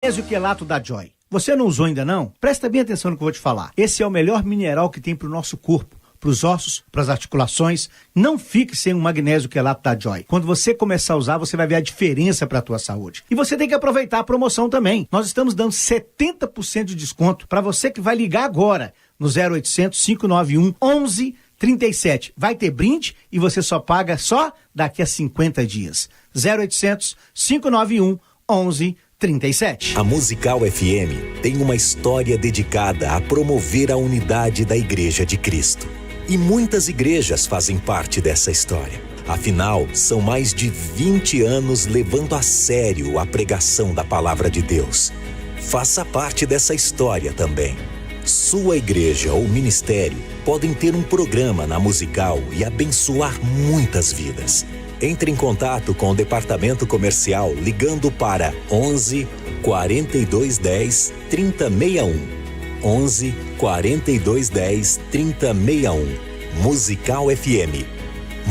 Magnésio quelato da Joy. Você não usou ainda não? Presta bem atenção no que eu vou te falar. Esse é o melhor mineral que tem para o nosso corpo, para os ossos, para as articulações. Não fique sem um magnésio quelato da Joy. Quando você começar a usar, você vai ver a diferença para a tua saúde. E você tem que aproveitar a promoção também. Nós estamos dando 70% de desconto para você que vai ligar agora no 0800 591 1137. Vai ter brinde e você só paga só daqui a 50 dias. 0800 591 1137. A Musical FM tem uma história dedicada a promover a unidade da Igreja de Cristo. E muitas igrejas fazem parte dessa história. Afinal, são mais de 20 anos levando a sério a pregação da Palavra de Deus. Faça parte dessa história também. Sua igreja ou ministério podem ter um programa na Musical e abençoar muitas vidas. Entre em contato com o departamento comercial ligando para 11 42 10 3061. 11 42 10 3061. Musical FM.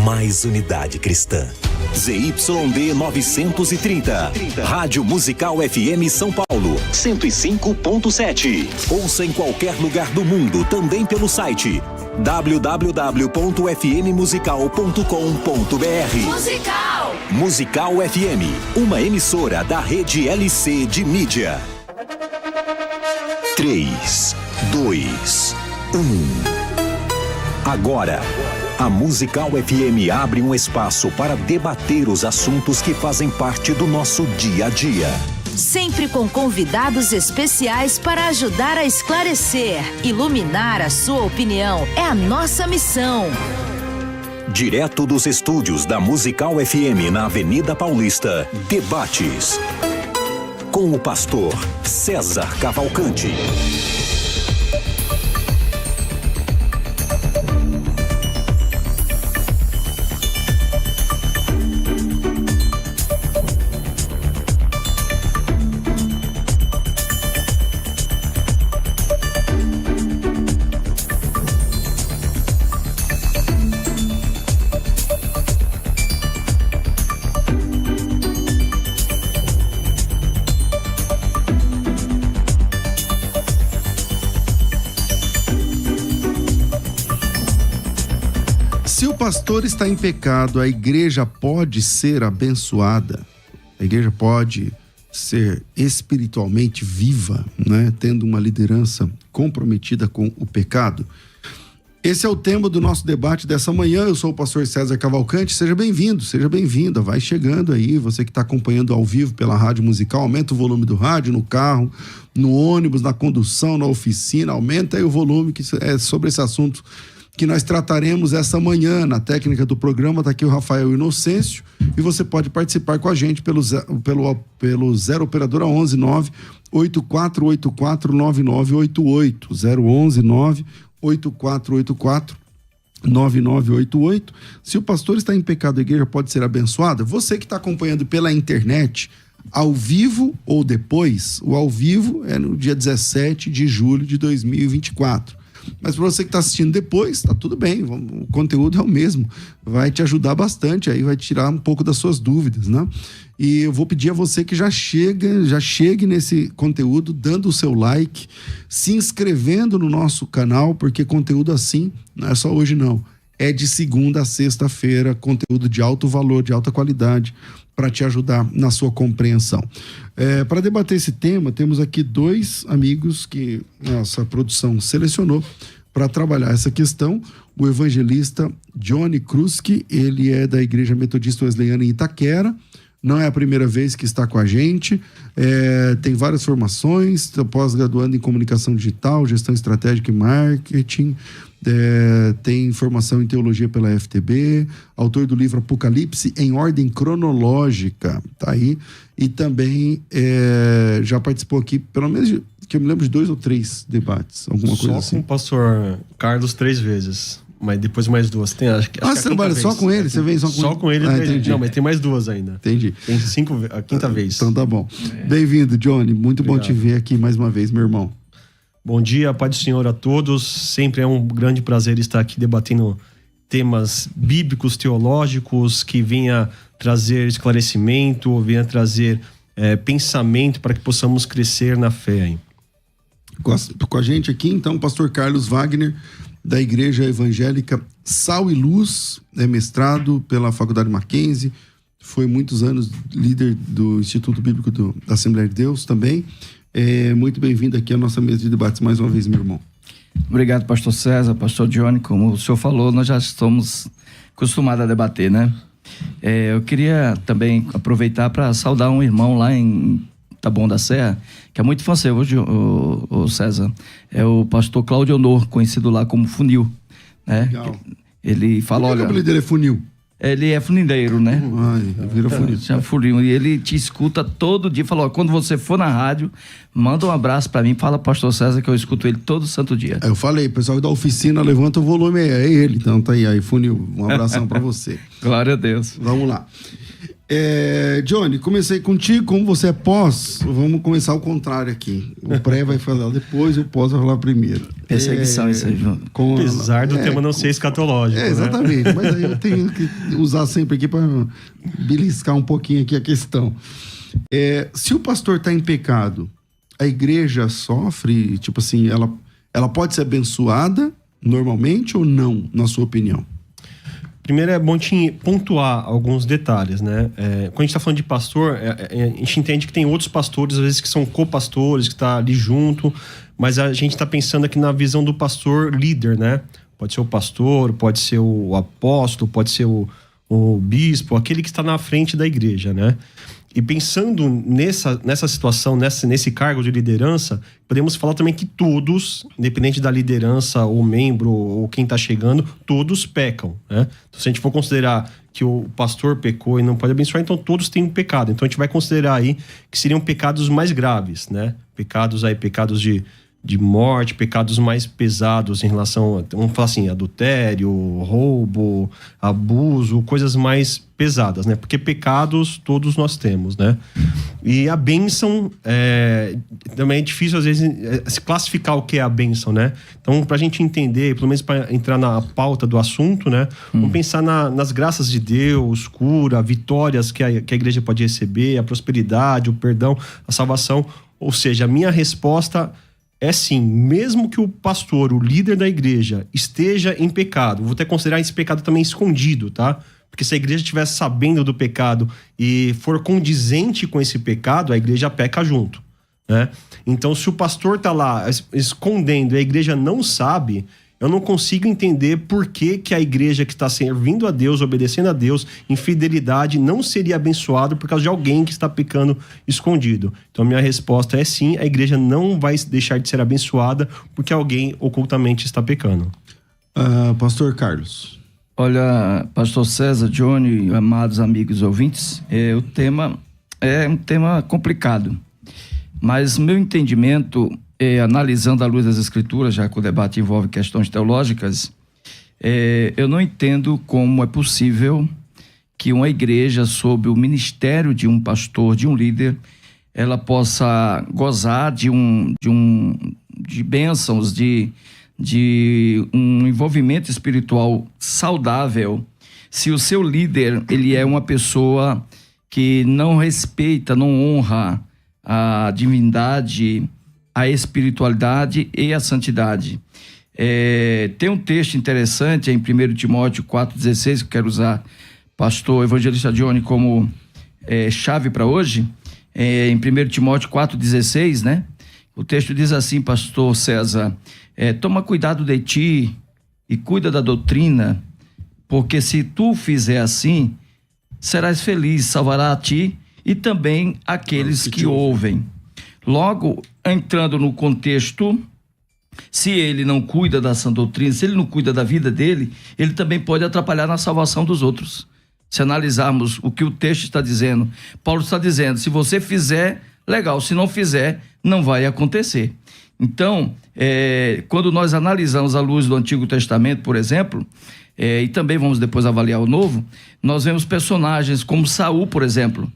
Mais unidade cristã. ZYD 930. Rádio Musical FM São Paulo 105.7. Ouça em qualquer lugar do mundo, também pelo site www.fmmusical.com.br. Musical FM, uma emissora da rede LC de mídia. 3, 2, 1. Agora, a Musical FM abre um espaço para debater os assuntos que fazem parte do nosso dia a dia. Sempre com convidados especiais para ajudar a esclarecer, iluminar a sua opinião. É a nossa missão. Direto dos estúdios da Musical FM na Avenida Paulista, debates com o pastor César Cavalcante. Se o pastor está em pecado, a igreja pode ser abençoada, a igreja pode ser espiritualmente viva, né? Tendo uma liderança comprometida com o pecado. Esse é o tema do nosso debate dessa manhã. Eu sou o pastor César Cavalcante. Seja bem-vindo, seja bem-vinda. Vai chegando aí, você que está acompanhando ao vivo pela Rádio Musical, aumenta o volume do rádio no carro, no ônibus, na condução, na oficina, aumenta aí o volume, que é sobre esse assunto que nós trataremos essa manhã. Na técnica do programa está aqui o Rafael Inocêncio, e você pode participar com a gente pelo 0 operadora 11 9 8484 9988, 011 9 8484 9988. Se o pastor está em pecado, a igreja pode ser abençoada. Você que está acompanhando pela internet, ao vivo ou depois, o ao vivo é no dia 17 de julho de 2024. Mas para você que está assistindo depois, tá tudo bem, o conteúdo é o mesmo, vai te ajudar bastante, aí vai tirar um pouco das suas dúvidas, né? E eu vou pedir a você que já chegue nesse conteúdo, dando o seu like, se inscrevendo no nosso canal, porque conteúdo assim não é só hoje não, é de segunda a sexta-feira, conteúdo de alto valor, de alta qualidade, para te ajudar na sua compreensão. Para debater esse tema, temos aqui dois amigos que nossa produção selecionou para trabalhar essa questão. O evangelista Johnny Kruski, ele é da Igreja Metodista Wesleyana em Itaquera. Não é a primeira vez que está com a gente, tem várias formações, pós-graduando em comunicação digital, gestão estratégica e marketing, tem formação em teologia pela FTB, autor do livro Apocalipse em ordem cronológica, tá aí, e também já participou aqui, pelo menos que eu me lembro de 2 ou 3 debates, alguma coisa assim. Só com o pastor Carlos 3 vezes. Mas depois mais 2. Tem, acho que você trabalha só com ele? Você vem só com ele? Só com ele. Entendi. Não, mas tem mais 2 ainda. Entendi. Tem a quinta vez. Então tá bom. Bem-vindo, Johnny. Muito Obrigado. Bom te ver aqui mais uma vez, meu irmão. Bom dia, Pai do Senhor a todos. Sempre é um grande prazer estar aqui debatendo temas bíblicos, teológicos, que venha trazer esclarecimento, venha trazer pensamento para que possamos crescer na fé aí. Com a gente aqui, então, o pastor Carlos Wagner, da Igreja Evangélica Sal e Luz, é mestrado pela Faculdade Mackenzie, foi muitos anos líder do Instituto Bíblico da Assembleia de Deus também. Muito bem-vindo aqui à nossa mesa de debates mais uma vez, meu irmão. Obrigado, pastor César, pastor Johnny. Como o senhor falou, nós já estamos acostumados a debater, né? Eu queria também aproveitar para saudar um irmão lá em Taboão da Serra, que é muito fã seu, o César. É o pastor Cláudio Honor, conhecido lá como Funil, né? Legal. Ele fala, olha... O apelido dele é Funil? Ele é funileiro, né? Vira funil. E ele te escuta todo dia. Falou, quando você for na rádio, manda um abraço pra mim. Fala, pastor César, que eu escuto ele todo santo dia. Eu falei, o pessoal da oficina, levanta o volume aí. É ele, então tá aí Funil. Um abração pra você. Glória a Deus. Vamos lá. Johnny, comecei contigo, como você é pós, vamos começar ao contrário aqui. O pré vai falar depois, o pós vai falar primeiro. Perseguição, isso aí, João. Apesar do tema não ser escatológico. Exatamente, né? Mas aí eu tenho que usar sempre aqui para beliscar um pouquinho aqui a questão. Se o pastor está em pecado, a igreja sofre, tipo assim, ela pode ser abençoada normalmente ou não, na sua opinião? Primeiro é bom te pontuar alguns detalhes, né? Quando a gente está falando de pastor, a gente entende que tem outros pastores, às vezes que são co-pastores, que estão ali junto, mas a gente está pensando aqui na visão do pastor líder, né? Pode ser o pastor, pode ser o apóstolo, pode ser o bispo, aquele que está na frente da igreja, né? E pensando nessa situação, nesse cargo de liderança, podemos falar também que todos, independente da liderança, ou membro, ou quem está chegando, todos pecam, né? Então, se a gente for considerar que o pastor pecou e não pode abençoar, então todos têm um pecado. Então a gente vai considerar aí que seriam pecados mais graves, né? Pecados de morte, pecados mais pesados em relação, vamos falar assim, adultério, roubo, abuso, coisas mais pesadas, né? Porque pecados todos nós temos, né? E a bênção, também é difícil às vezes se classificar o que é a bênção, né? Então, pra gente entender, pelo menos para entrar na pauta do assunto, né? Vamos pensar nas graças de Deus, cura, vitórias que a igreja pode receber, a prosperidade, o perdão, a salvação. Ou seja, a minha resposta é sim, mesmo que o pastor, o líder da igreja, esteja em pecado, vou até considerar esse pecado também escondido, tá? Porque se a igreja estiver sabendo do pecado e for condizente com esse pecado, a igreja peca junto, né? Então, se o pastor tá lá escondendo e a igreja não sabe, eu não consigo entender por que a igreja que está servindo a Deus, obedecendo a Deus, em fidelidade, não seria abençoado por causa de alguém que está pecando escondido. Então, a minha resposta é sim, a igreja não vai deixar de ser abençoada porque alguém ocultamente está pecando. Pastor Carlos. Olha, pastor César, Johnny, amados amigos ouvintes, o tema é um tema complicado, mas meu entendimento... analisando à luz das escrituras, já que o debate envolve questões teológicas, eu não entendo como é possível que uma igreja, sob o ministério de um pastor, de um líder, ela possa gozar de bênçãos, de um envolvimento espiritual saudável, se o seu líder, ele é uma pessoa que não respeita, não honra a divindade, a espiritualidade e a santidade. Tem um texto interessante em 1 Timóteo 4,16, que eu quero usar pastor evangelista Johnny como chave para hoje, em 1 Timóteo 4,16, né? O texto diz assim, pastor César, toma cuidado de ti e cuida da doutrina, porque se tu fizer assim, serás feliz, salvará a ti e também aqueles que ouvem. Logo, entrando no contexto, se ele não cuida da sã doutrina, se ele não cuida da vida dele, ele também pode atrapalhar na salvação dos outros. Se analisarmos o que o texto está dizendo, Paulo está dizendo, se você fizer, legal, se não fizer, não vai acontecer. Então, quando nós analisamos à luz do Antigo Testamento, por exemplo, e também vamos depois avaliar o Novo, nós vemos personagens como Saul, por exemplo,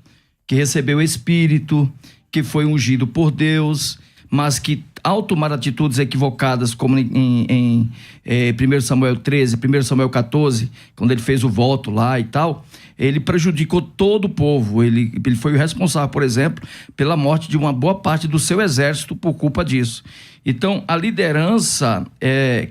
que recebeu o Espírito, que foi ungido por Deus, mas que ao tomar atitudes equivocadas, como em 1 Samuel 13, 1 Samuel 14, quando ele fez o voto lá e tal, ele prejudicou todo o povo. Ele foi o responsável, por exemplo, pela morte de uma boa parte do seu exército por culpa disso. Então, a liderança,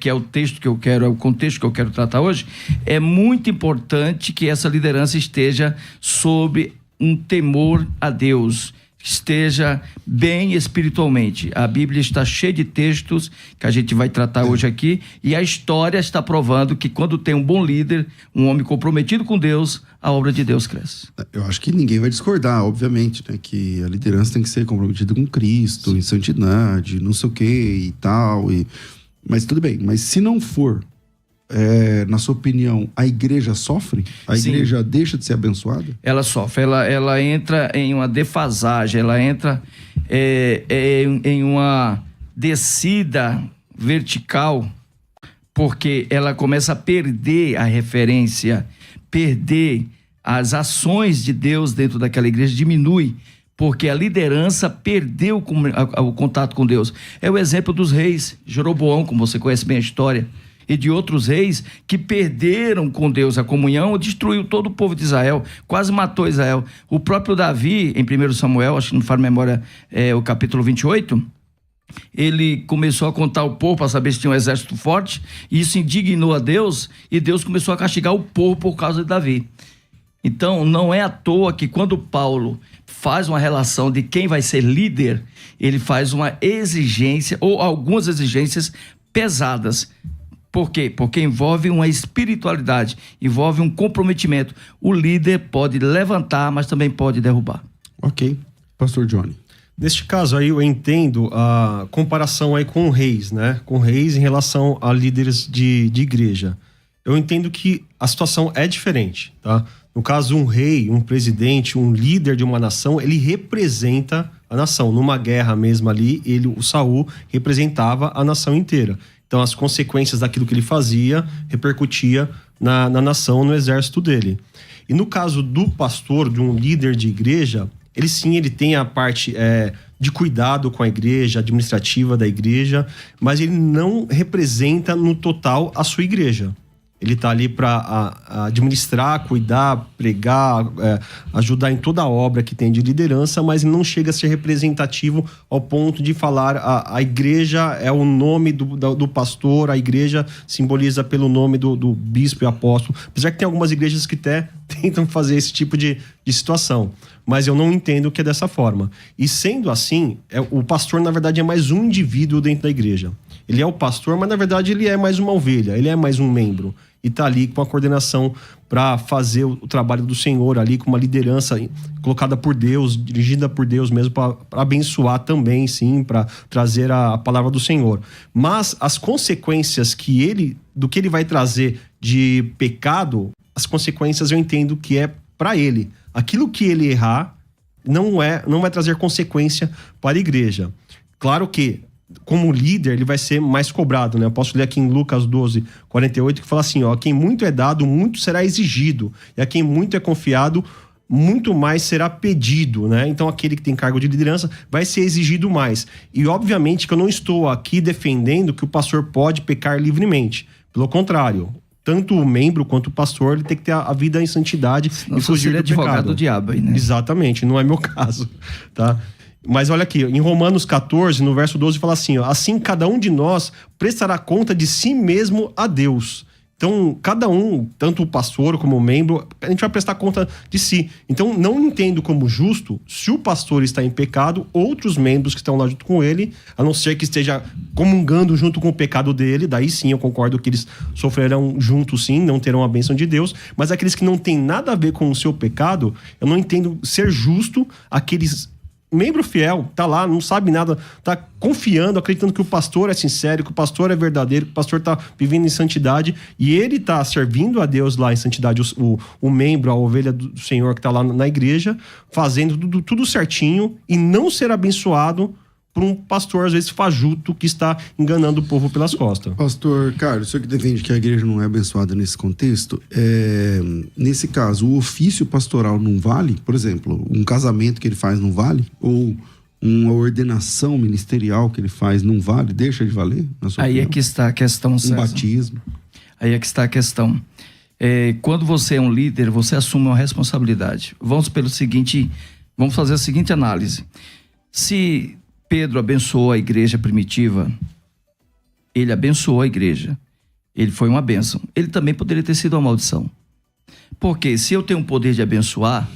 que é o texto que eu quero, é o contexto que eu quero tratar hoje, é muito importante que essa liderança esteja sob um temor a Deus, esteja bem espiritualmente. A Bíblia está cheia de textos que a gente vai tratar hoje aqui, e a história está provando que quando tem um bom líder, um homem comprometido com Deus, a obra de Deus cresce. Eu acho que ninguém vai discordar, obviamente, né? Que a liderança tem que ser comprometida com Cristo, em santidade, não sei o que e tal. Mas tudo bem, mas se não for, na sua opinião, a igreja sofre? A Sim. igreja deixa de ser abençoada? Ela sofre, ela entra em uma defasagem, ela entra em uma descida vertical, porque ela começa a perder a referência, perder as ações de Deus dentro daquela igreja, diminui, porque a liderança perdeu o contato com Deus. É o exemplo dos reis, Jeroboão, como você conhece bem a história, e de outros reis que perderam com Deus a comunhão, destruiu todo o povo de Israel, quase matou Israel. O próprio Davi, em 1 Samuel, acho que não faz memória, o capítulo 28, ele começou a contar o povo para saber se tinha um exército forte, e isso indignou a Deus, e Deus começou a castigar o povo por causa de Davi. Então, não é à toa que quando Paulo faz uma relação de quem vai ser líder, ele faz uma exigência, ou algumas exigências pesadas. Por quê? Porque envolve uma espiritualidade, envolve um comprometimento. O líder pode levantar, mas também pode derrubar. Ok. Pastor Johnny. Neste caso aí eu entendo a comparação aí com reis, né? Com reis em relação a líderes de igreja. Eu entendo que a situação é diferente, tá? No caso, um rei, um presidente, um líder de uma nação, ele representa a nação. Numa guerra mesmo ali, o Saul representava a nação inteira. Então, as consequências daquilo que ele fazia repercutia na nação, no exército dele. E no caso do pastor, de um líder de igreja, ele tem a parte de cuidado com a igreja, administrativa da igreja, mas ele não representa no total a sua igreja. Ele está ali para administrar, cuidar, pregar, ajudar em toda a obra que tem de liderança, mas não chega a ser representativo ao ponto de falar a igreja é o nome do pastor, a igreja simboliza pelo nome do bispo e apóstolo. Apesar que tem algumas igrejas que até tentam fazer esse tipo de situação, mas eu não entendo que é dessa forma. E sendo assim, o pastor na verdade é mais um indivíduo dentro da igreja. Ele é o pastor, mas na verdade ele é mais uma ovelha, ele é mais um membro. E está ali com a coordenação para fazer o trabalho do Senhor ali, com uma liderança colocada por Deus, dirigida por Deus mesmo, para abençoar também, sim, para trazer a palavra do Senhor. Mas as consequências do que ele vai trazer de pecado, as consequências eu entendo que é para ele. Aquilo que ele errar não vai trazer consequência para a igreja. Claro que como líder, ele vai ser mais cobrado, né? Eu posso ler aqui em Lucas 12, 48, que fala assim, ó, a quem muito é dado, muito será exigido, e a quem muito é confiado, muito mais será pedido, né? Então, aquele que tem cargo de liderança vai ser exigido mais. E, obviamente, que eu não estou aqui defendendo que o pastor pode pecar livremente. Pelo contrário, tanto o membro quanto o pastor, ele tem que ter a vida em santidade e fugir do advogado pecado. do diabo aí, né? Exatamente, não é meu caso, tá? Mas olha aqui, em Romanos 14, no verso 12, fala assim, ó, assim cada um de nós prestará conta de si mesmo a Deus. Então, cada um, tanto o pastor como o membro, a gente vai prestar conta de si. Então, não entendo como justo, se o pastor está em pecado, outros membros que estão lá junto com ele, a não ser que esteja comungando junto com o pecado dele, daí sim eu concordo que eles sofrerão juntos sim, não terão a bênção de Deus, mas aqueles que não têm nada a ver com o seu pecado, eu não entendo ser justo aqueles... Membro fiel, tá lá, não sabe nada, tá confiando, acreditando que o pastor é sincero, que o pastor é verdadeiro, que o pastor tá vivendo em santidade e ele tá servindo a Deus lá em santidade, o membro, a ovelha do Senhor que tá lá na igreja, fazendo tudo certinho e não ser abençoado por um pastor, às vezes, fajuto, que está enganando o povo pelas costas. Pastor Carlos, o senhor que defende que a igreja não é abençoada nesse contexto, nesse caso, o ofício pastoral não vale? Por exemplo, um casamento que ele faz não vale? Ou uma ordenação ministerial que ele faz não vale? Deixa de valer? Na sua Aí opinião? é que está a questão, César. batismo. Aí é que está a questão. Quando você é um líder, você assume uma responsabilidade. Vamos fazer a seguinte análise. Se Pedro abençoou a igreja primitiva, ele abençoou a igreja. Ele foi uma bênção. Ele também poderia ter sido uma maldição. Porque se eu tenho o poder de abençoar,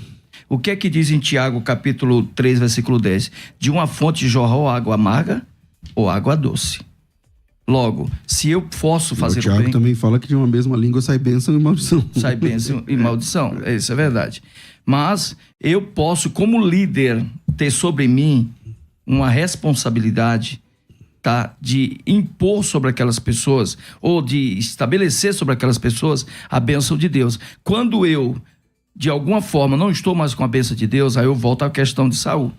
o que é que diz em Tiago, capítulo 3, versículo 10? De uma fonte jorrou água amarga ou água doce. Logo, se eu posso fazer o Tiago bem... também fala que de uma mesma língua sai bênção e maldição. Sai bênção e maldição, isso é verdade. Mas eu posso, como líder, ter sobre mim uma responsabilidade, tá, de impor sobre aquelas pessoas ou de estabelecer sobre aquelas pessoas a bênção de Deus. Quando eu, de alguma forma, não estou mais com a bênção de Deus, aí eu volto à questão de Saul.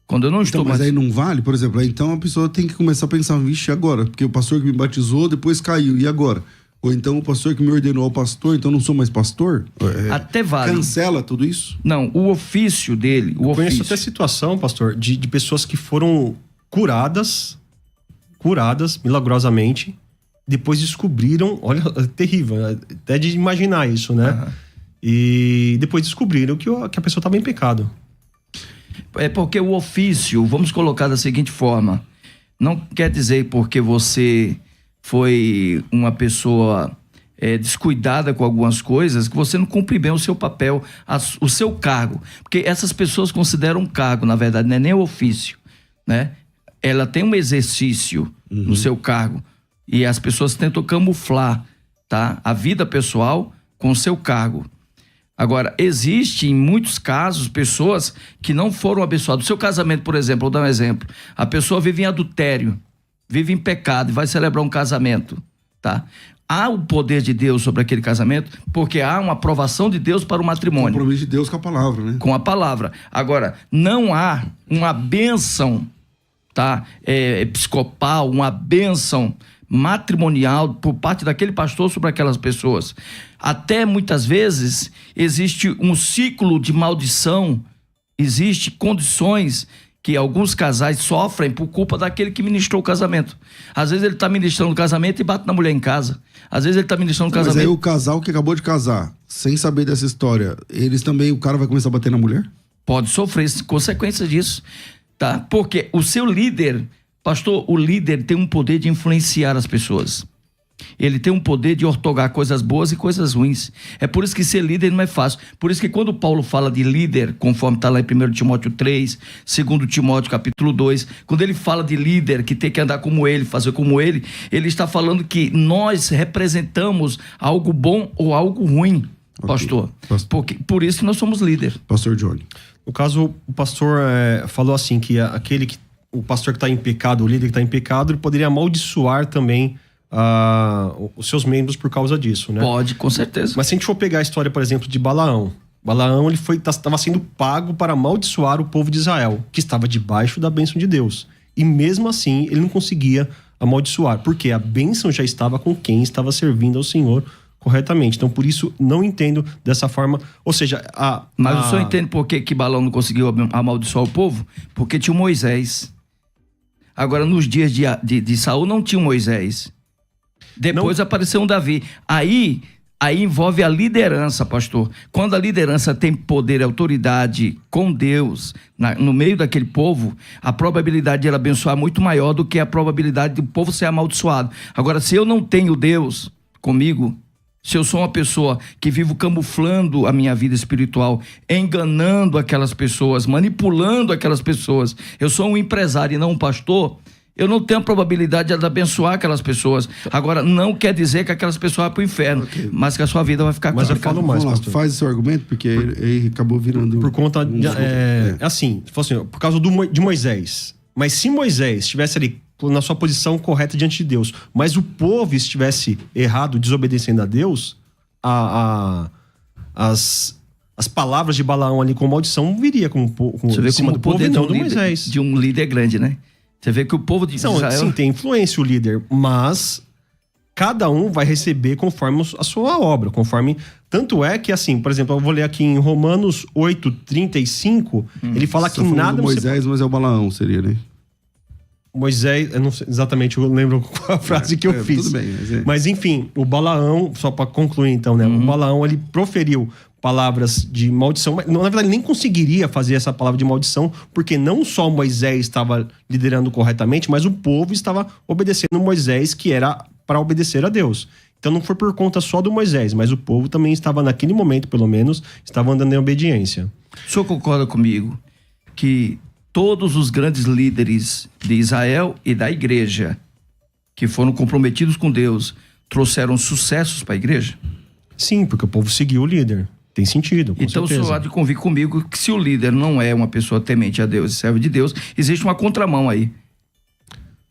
Quando eu não estou Mas mais... aí não vale, por exemplo, então a pessoa tem que começar a pensar, vixe, agora? Porque o pastor que me batizou depois caiu, e agora? Ou então o pastor que me ordenou ao pastor, então não sou mais pastor? Até vale. Cancela tudo isso? Não, o ofício dele... Eu conheço até situação, pastor, de pessoas que foram curadas milagrosamente, depois descobriram, olha, é terrível, até de imaginar isso, né? Uhum. E depois descobriram que a pessoa estava em pecado. É porque o ofício, vamos colocar da seguinte forma, não quer dizer porque você foi uma pessoa descuidada com algumas coisas, que você não cumpre bem o seu papel, o seu cargo. Porque essas pessoas consideram um cargo, na verdade, não é nem o ofício, né? Ela tem um exercício no seu cargo e as pessoas tentam camuflar, tá, a vida pessoal com o seu cargo. Agora, existe em muitos casos pessoas que não foram abençoadas. O seu casamento, por exemplo, vou dar um exemplo. A pessoa vive em adultério, vive em pecado e vai celebrar um casamento, tá? Há o poder de Deus sobre aquele casamento porque há uma aprovação de Deus para o matrimônio. O compromisso de Deus com a palavra, né? Com a palavra. Agora, não há uma bênção, tá, episcopal, uma bênção matrimonial por parte daquele pastor sobre aquelas pessoas. Até muitas vezes existe um ciclo de maldição, existe condições que alguns casais sofrem por culpa daquele que ministrou o casamento. Às vezes ele está ministrando o casamento e bate na mulher em casa. Às vezes ele está ministrando o casamento... Mas aí o casal que acabou de casar, sem saber dessa história, eles também, o cara vai começar a bater na mulher? Pode sofrer consequências disso, tá? Porque o seu líder... Pastor, o líder tem um poder de influenciar as pessoas. Ele tem um poder de ortogar coisas boas e coisas ruins. É por isso que ser líder não é fácil. Por isso que quando Paulo fala de líder, conforme está lá em 1 Timóteo 3, 2 Timóteo capítulo 2, quando ele fala de líder que tem que andar como ele, fazer como ele está falando que nós representamos algo bom ou algo ruim, pastor. Por isso que nós somos líder. Pastor Johnny. No caso, o pastor falou assim, que o pastor que está em pecado, o líder que está em pecado, ele poderia amaldiçoar também os seus membros por causa disso, né? Pode, com certeza. Mas se a gente for pegar a história, por exemplo, de Balaão, ele estava sendo pago para amaldiçoar o povo de Israel, que estava debaixo da bênção de Deus. E mesmo assim, ele não conseguia amaldiçoar, porque a bênção já estava com quem estava servindo ao Senhor corretamente. Então, por isso, não entendo dessa forma. Ou seja, Mas o senhor entende por que Balaão não conseguiu amaldiçoar o povo? Porque tinha o Moisés. Agora, nos dias de Saul, não tinha o Moisés. Depois apareceu um Davi. Aí envolve a liderança, pastor. Quando a liderança tem poder e autoridade com Deus no meio daquele povo, a probabilidade de ela abençoar é muito maior do que a probabilidade do povo ser amaldiçoado. Agora, se eu não tenho Deus comigo, se eu sou uma pessoa que vivo camuflando a minha vida espiritual, enganando aquelas pessoas, manipulando aquelas pessoas, eu sou um empresário e não um pastor, eu não tenho a probabilidade de abençoar aquelas pessoas. Agora, não quer dizer que aquelas pessoas vão para o inferno, mas que a sua vida vai ficar complicada. Mas eu falo mais, pastor. Faz esse argumento, porque ele acabou virando... Por conta de... assim, por causa de Moisés. Mas se Moisés estivesse ali na sua posição correta diante de Deus, mas o povo estivesse errado, desobedecendo a Deus, as palavras de Balaão ali com maldição viria com você vê como o poder não do Moisés. De um líder grande, né? Você vê que o povo de Israel... Sim, tem influência o líder, mas cada um vai receber conforme a sua obra, conforme... Tanto é que, assim, por exemplo, eu vou ler aqui em Romanos 8:35, ele fala que nada... do Moisés, mas é o Balaão, seria, né? Moisés, eu não sei exatamente, eu lembro qual a frase que eu fiz. Tudo bem, mas enfim, o Balaão, só para concluir então, né? O Balaão, ele proferiu palavras de maldição, mas na verdade ele nem conseguiria fazer essa palavra de maldição, porque não só Moisés estava liderando corretamente, mas o povo estava obedecendo Moisés, que era para obedecer a Deus. Então não foi por conta só do Moisés, mas o povo também estava, naquele momento, pelo menos, estava andando em obediência. O senhor concorda comigo que todos os grandes líderes de Israel e da igreja que foram comprometidos com Deus trouxeram sucessos para a igreja? Sim, porque o povo seguiu o líder. Tem sentido, com então certeza. o senhor há de convir comigo que se o líder não é uma pessoa temente a Deus e serve de Deus, existe uma contramão aí.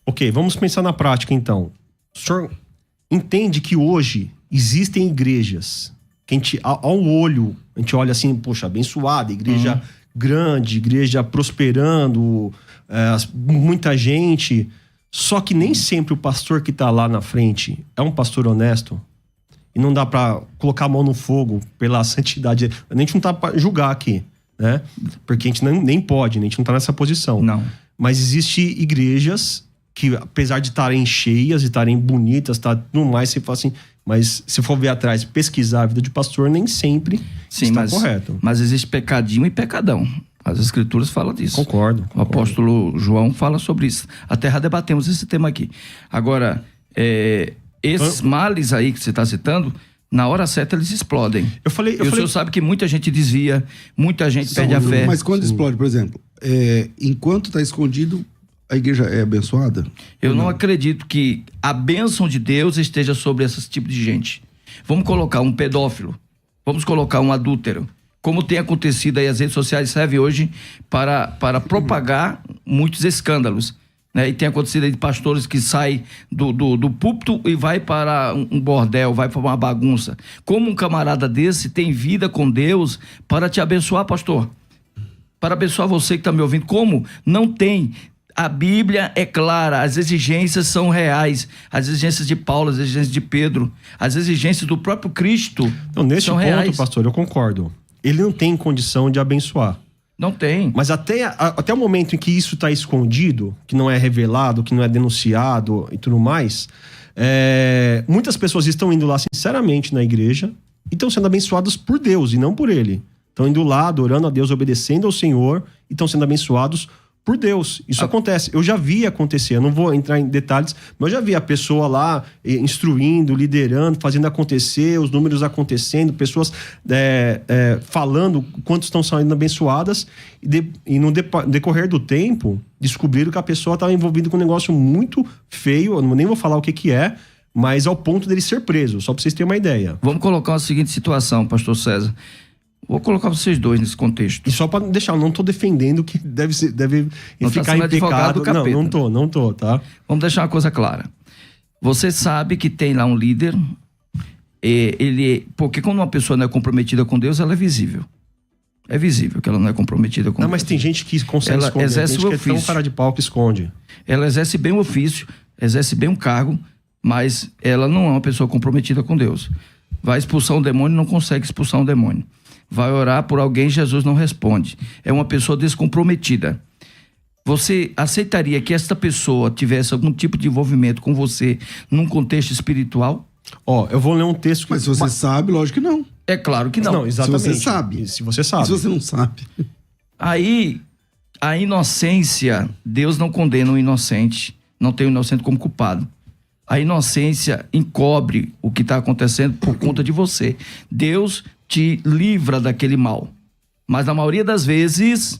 Ok, vamos pensar na prática então. O senhor entende que hoje existem igrejas que a gente, ao olho, a gente olha assim, poxa, abençoada, igreja grande, igreja prosperando, muita gente, só que nem sempre o pastor que está lá na frente é um pastor honesto. E não dá para colocar a mão no fogo pela santidade. A gente não tá para julgar aqui, né? Porque a gente nem pode, a gente não tá nessa posição. Não. Mas existem igrejas que, apesar de estarem cheias, de estarem bonitas, tá tudo mais, você fala assim, mas se for ver atrás, pesquisar a vida de pastor, nem sempre está correto. Mas existe pecadinho e pecadão. As escrituras falam disso. Concordo. O apóstolo João fala sobre isso. Até já debatemos esse tema aqui. Agora, esses males aí que você está citando, na hora certa eles explodem. O senhor sabe que muita gente desvia, muita gente perde a fé. Mas quando explode, por exemplo, enquanto está escondido, a igreja é abençoada? Eu não acredito que a bênção de Deus esteja sobre esse tipo de gente. Vamos colocar um pedófilo, vamos colocar um adúltero. Como tem acontecido aí, as redes sociais servem hoje para propagar muitos escândalos. Né? E tem acontecido aí de pastores que saem do púlpito e vai para um bordel, vai para uma bagunça. Como um camarada desse tem vida com Deus para te abençoar, pastor? Para abençoar você que está me ouvindo. Como? Não tem. A Bíblia é clara, as exigências são reais. As exigências de Paulo, as exigências de Pedro, as exigências do próprio Cristo nesse ponto, reais. Pastor, eu concordo. Ele não tem condição de abençoar. Não tem. Mas até o momento em que isso está escondido, que não é revelado, que não é denunciado e tudo mais, muitas pessoas estão indo lá sinceramente na igreja e estão sendo abençoadas por Deus e não por ele. Estão indo lá, adorando a Deus, obedecendo ao Senhor e estão sendo abençoados por Deus. Isso acontece. Eu já vi acontecer, eu não vou entrar em detalhes, mas eu já vi a pessoa lá instruindo, liderando, fazendo acontecer, os números acontecendo, pessoas falando quanto estão saindo abençoadas e no decorrer do tempo descobriram que a pessoa estava envolvida com um negócio muito feio, eu nem vou falar o que é, mas ao ponto dele ser preso, só para vocês terem uma ideia. Vamos colocar a seguinte situação, pastor César. Vou colocar vocês dois nesse contexto. E só para deixar, eu não tô defendendo que deve ficar em pecado. Não tô, tá? Vamos deixar uma coisa clara. Você sabe que tem lá um líder, porque quando uma pessoa não é comprometida com Deus, ela é visível. É visível que ela não é comprometida com Deus. Não, mas tem gente que consegue esconder. Exerce tem gente o que ofício. É tão cara de pau que esconde. Ela exerce bem o ofício, exerce bem um cargo, mas ela não é uma pessoa comprometida com Deus. Vai expulsar um demônio, não consegue expulsar um demônio. Vai orar por alguém, Jesus não responde. É uma pessoa descomprometida. Você aceitaria que essa pessoa tivesse algum tipo de envolvimento com você num contexto espiritual? Eu vou ler um texto que... Mas se você sabe, lógico que não. É claro que não. Não, exatamente. Se você sabe. Se você sabe. E se você não sabe? Aí, a inocência, Deus não condena o inocente. Não tem o inocente como culpado. A inocência encobre o que está acontecendo por conta de você. Deus te livra daquele mal. Mas na maioria das vezes,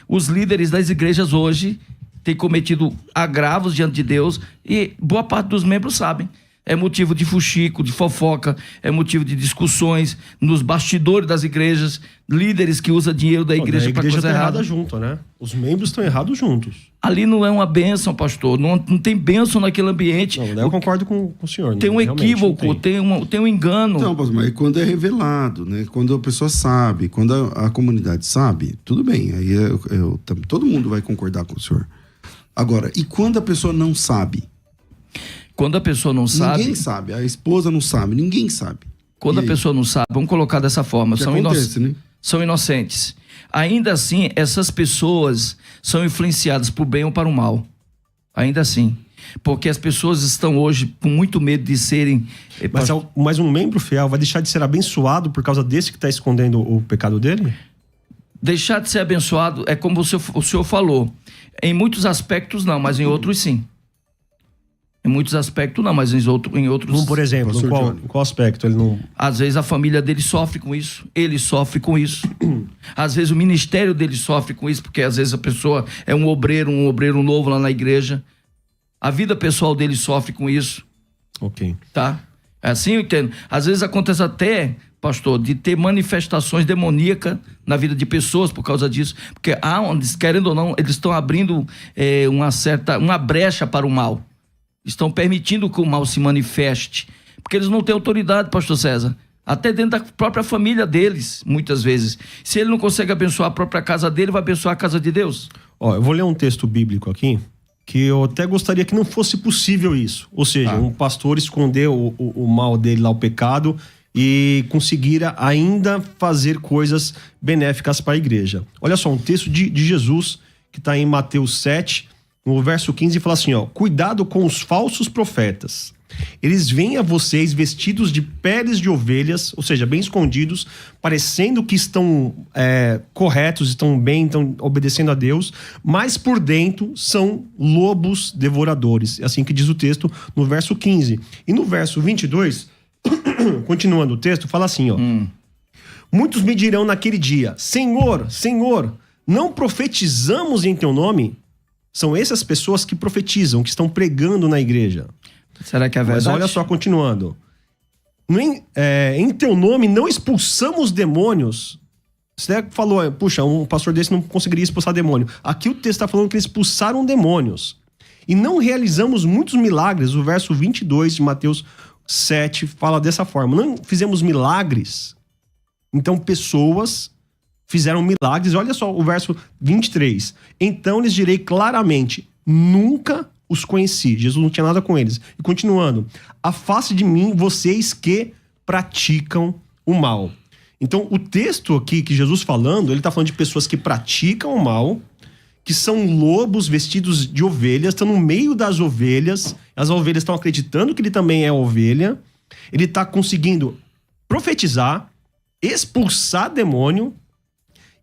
os líderes das igrejas hoje têm cometido agravos diante de Deus e boa parte dos membros sabem. É motivo de fuxico, de fofoca, é motivo de discussões nos bastidores das igrejas, líderes que usam dinheiro da igreja para coisa errada. Junto, né? Os membros estão errados juntos. Ali não é uma bênção, pastor. Não tem bênção naquele ambiente. Não, eu concordo com o senhor. Tem um equívoco, tem um engano. Não, mas quando é revelado, né? Quando a pessoa sabe, quando a comunidade sabe, tudo bem. Aí todo mundo vai concordar com o senhor. Agora, e quando a pessoa não sabe? Quando a pessoa não sabe... Ninguém sabe, a esposa não sabe, ninguém sabe. Quando a pessoa não sabe, vamos colocar dessa forma, são inocentes. Ainda assim, essas pessoas são influenciadas para o bem ou para o mal. Ainda assim. Porque as pessoas estão hoje com muito medo de serem... Mas um membro fiel vai deixar de ser abençoado por causa desse que está escondendo o pecado dele? Deixar de ser abençoado é como o senhor falou. Em muitos aspectos não, mas em outros sim. Em muitos aspectos não, mas em outros... Como, por exemplo, em qual aspecto ele não... Às vezes a família dele sofre com isso, ele sofre com isso. Às vezes o ministério dele sofre com isso, porque às vezes a pessoa é um obreiro novo lá na igreja. A vida pessoal dele sofre com isso. Ok. Tá? É assim eu entendo. Às vezes acontece até, pastor, de ter manifestações demoníacas na vida de pessoas por causa disso. Porque, querendo ou não, eles estão abrindo uma brecha para o mal. Estão permitindo que o mal se manifeste. Porque eles não têm autoridade, pastor César. Até dentro da própria família deles, muitas vezes. Se ele não consegue abençoar a própria casa dele, vai abençoar a casa de Deus. Eu vou ler um texto bíblico aqui, que eu até gostaria que não fosse possível isso. Ou seja, um pastor esconder o mal dele lá, o pecado, e conseguir ainda fazer coisas benéficas para a igreja. Olha só, um texto de Jesus, que está em Mateus 7, no verso 15, fala assim, cuidado com os falsos profetas. Eles vêm a vocês vestidos de peles de ovelhas, ou seja, bem escondidos, parecendo que estão corretos, estão bem, estão obedecendo a Deus, mas por dentro são lobos devoradores. É assim que diz o texto no verso 15. E no verso 22, continuando o texto, fala assim, Muitos me dirão naquele dia, Senhor, Senhor, não profetizamos em teu nome? São essas pessoas que profetizam, que estão pregando na igreja. Será que é verdade? Mas olha só, continuando. Em teu nome não expulsamos demônios. Você falou, puxa, um pastor desse não conseguiria expulsar demônio. Aqui o texto está falando que eles expulsaram demônios. E não realizamos muitos milagres. O verso 22 de Mateus 7 fala dessa forma. Não fizemos milagres. Então pessoas fizeram milagres. Olha só o verso 23. Então lhes direi claramente, nunca os conheci. Jesus não tinha nada com eles. E continuando, afaste de mim vocês que praticam o mal. Então o texto aqui que Jesus falando, ele está falando de pessoas que praticam o mal, que são lobos vestidos de ovelhas, estão no meio das ovelhas, as ovelhas estão acreditando que ele também é ovelha, ele está conseguindo profetizar, expulsar demônio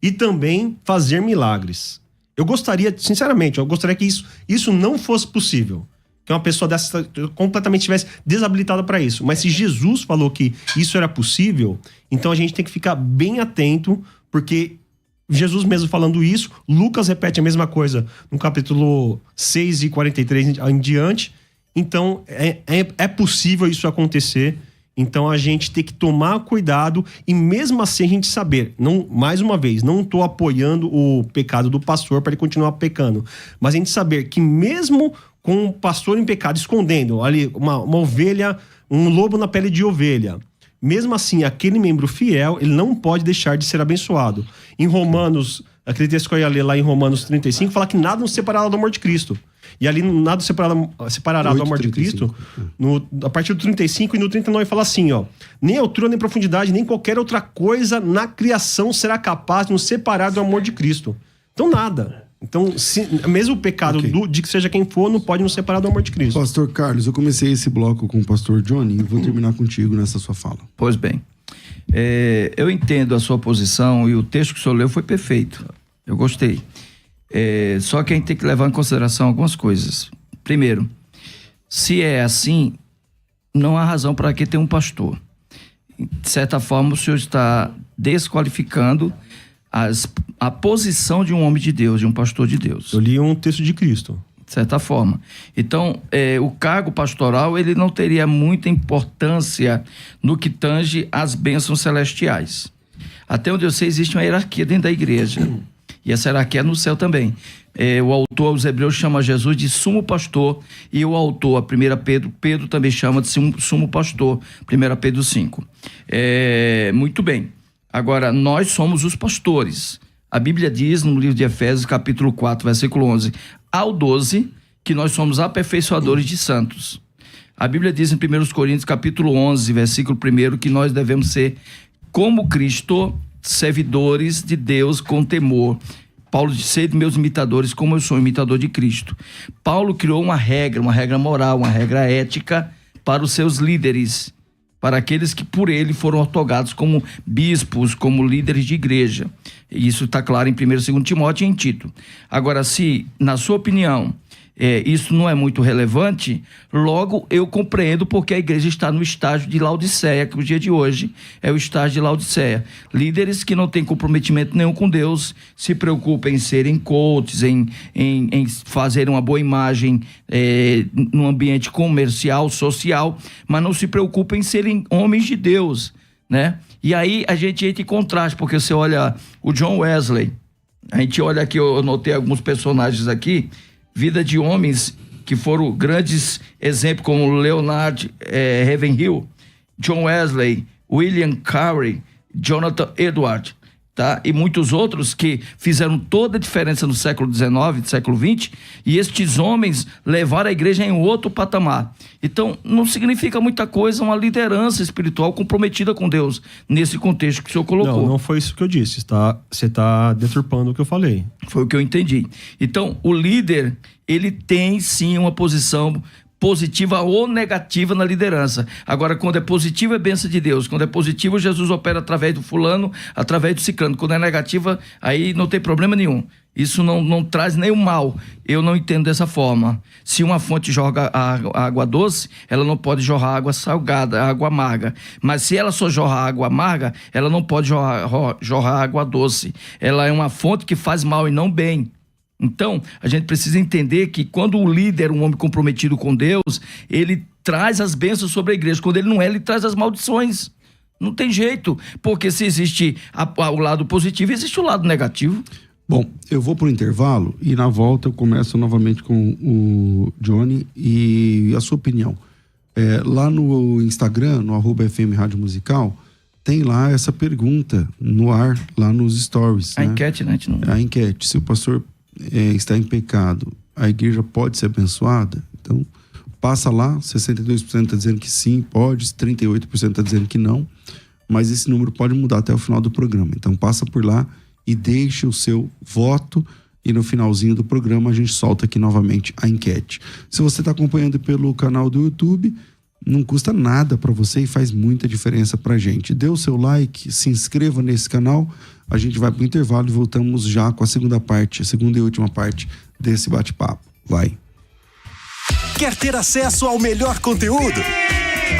e também fazer milagres. Eu gostaria, sinceramente, que isso não fosse possível. Que uma pessoa dessa completamente estivesse desabilitada para isso. Mas se Jesus falou que isso era possível, então a gente tem que ficar bem atento, porque Jesus mesmo falando isso, Lucas repete a mesma coisa no capítulo 6 e 43 em diante. Então é possível isso acontecer. Então a gente tem que tomar cuidado e mesmo assim a gente saber, mais uma vez, não estou apoiando o pecado do pastor para ele continuar pecando, mas a gente saber que mesmo com o pastor em pecado, escondendo ali uma ovelha, um lobo na pele de ovelha, mesmo assim aquele membro fiel, ele não pode deixar de ser abençoado. Em Romanos, aquele texto que eu ia ler lá em Romanos 35, fala que nada nos separará do amor de Cristo. E ali nada separará do amor de Cristo. A partir do 35 e no 39 fala assim, nem altura, nem profundidade, nem qualquer outra coisa na criação será capaz de nos separar do amor de Cristo. Então nada. Então, mesmo o pecado de que seja quem for, não pode nos separar do amor de Cristo. Pastor Carlos, eu comecei esse bloco com o pastor Johnny e vou terminar contigo nessa sua fala. Pois bem, eu entendo a sua posição e o texto que o senhor leu foi perfeito. Eu gostei. Só que a gente tem que levar em consideração algumas coisas. Primeiro, se é assim, não há razão para que tenha um pastor. De certa forma, o senhor está desqualificando a posição de um homem de Deus, de um pastor de Deus. Eu li um texto de Cristo. De certa forma. Então, o cargo pastoral, ele não teria muita importância no que tange às bênçãos celestiais. Até onde eu sei, existe uma hierarquia dentro da igreja. E essa hierarquia é no céu também. O autor aos Hebreus chama Jesus de sumo pastor, e o autor, a 1 Pedro também chama de sumo pastor, 1 Pedro 5. Muito bem. Agora, nós somos os pastores. A Bíblia diz no livro de Efésios, capítulo 4, versículo 11 ao 12, que nós somos aperfeiçoadores de santos. A Bíblia diz em 1 Coríntios capítulo 11, versículo 1, que nós devemos ser, como Cristo, servidores de Deus com temor. Paulo disse: sede meus imitadores, como eu sou imitador de Cristo. Paulo criou uma regra moral, uma regra ética para os seus líderes, para aqueles que por ele foram outorgados como bispos, como líderes de igreja. Isso está claro em 1 e 2 Timóteo e em Tito. Agora, se, na sua opinião, isso não é muito relevante, logo eu compreendo porque a igreja está no estágio de Laodiceia, que o dia de hoje é o estágio de Laodiceia. Líderes que não têm comprometimento nenhum com Deus, se preocupam em serem coaches, em fazer uma boa imagem no ambiente comercial, social, mas não se preocupam em serem homens de Deus, né? E aí a gente entra em contraste, porque você olha o John Wesley, a gente olha aqui, eu notei alguns personagens aqui, vida de homens que foram grandes exemplos, como Leonard Ravenhill, John Wesley, William Carey, Jonathan Edwards, tá? E muitos outros que fizeram toda a diferença no século XIX, século XX, e estes homens levaram a igreja em outro patamar. Então, não significa muita coisa uma liderança espiritual comprometida com Deus, nesse contexto que o senhor colocou. Não foi isso que eu disse, você está deturpando o que eu falei. Foi o que eu entendi. Então, o líder, ele tem sim uma posição positiva ou negativa na liderança. Agora, quando é positivo, é bênção de Deus. Quando é positivo, Jesus opera através do fulano, através do ciclano. Quando é negativa, aí não tem problema nenhum. Isso não traz nenhum mal. Eu não entendo dessa forma. Se uma fonte joga água doce, ela não pode jorrar água salgada, água amarga. Mas se ela só jorrar água amarga, ela não pode jorrar água doce. Ela é uma fonte que faz mal e não bem. Então, a gente precisa entender que quando o líder, um homem comprometido com Deus, ele traz as bênçãos sobre a igreja. Quando ele não é, ele traz as maldições. Não tem jeito, porque se existe o lado positivo, existe o lado negativo. Bom, eu vou para o intervalo e na volta eu começo novamente com o Johnny e a sua opinião. Lá no Instagram, no @FM Rádio Musical, tem lá essa pergunta no ar, lá nos stories. A enquete, né? A enquete, se o pastor está em pecado, a igreja pode ser abençoada? Então, passa lá, 62% está dizendo que sim, pode, 38% está dizendo que não, mas esse número pode mudar até o final do programa. Então, passa por lá e deixe o seu voto e no finalzinho do programa a gente solta aqui novamente a enquete. Se você está acompanhando pelo canal do YouTube, não custa nada para você e faz muita diferença pra gente. Dê o seu like, se inscreva nesse canal. A gente vai pro intervalo e voltamos já com a segunda e última parte desse bate-papo. Vai. Quer ter acesso ao melhor conteúdo?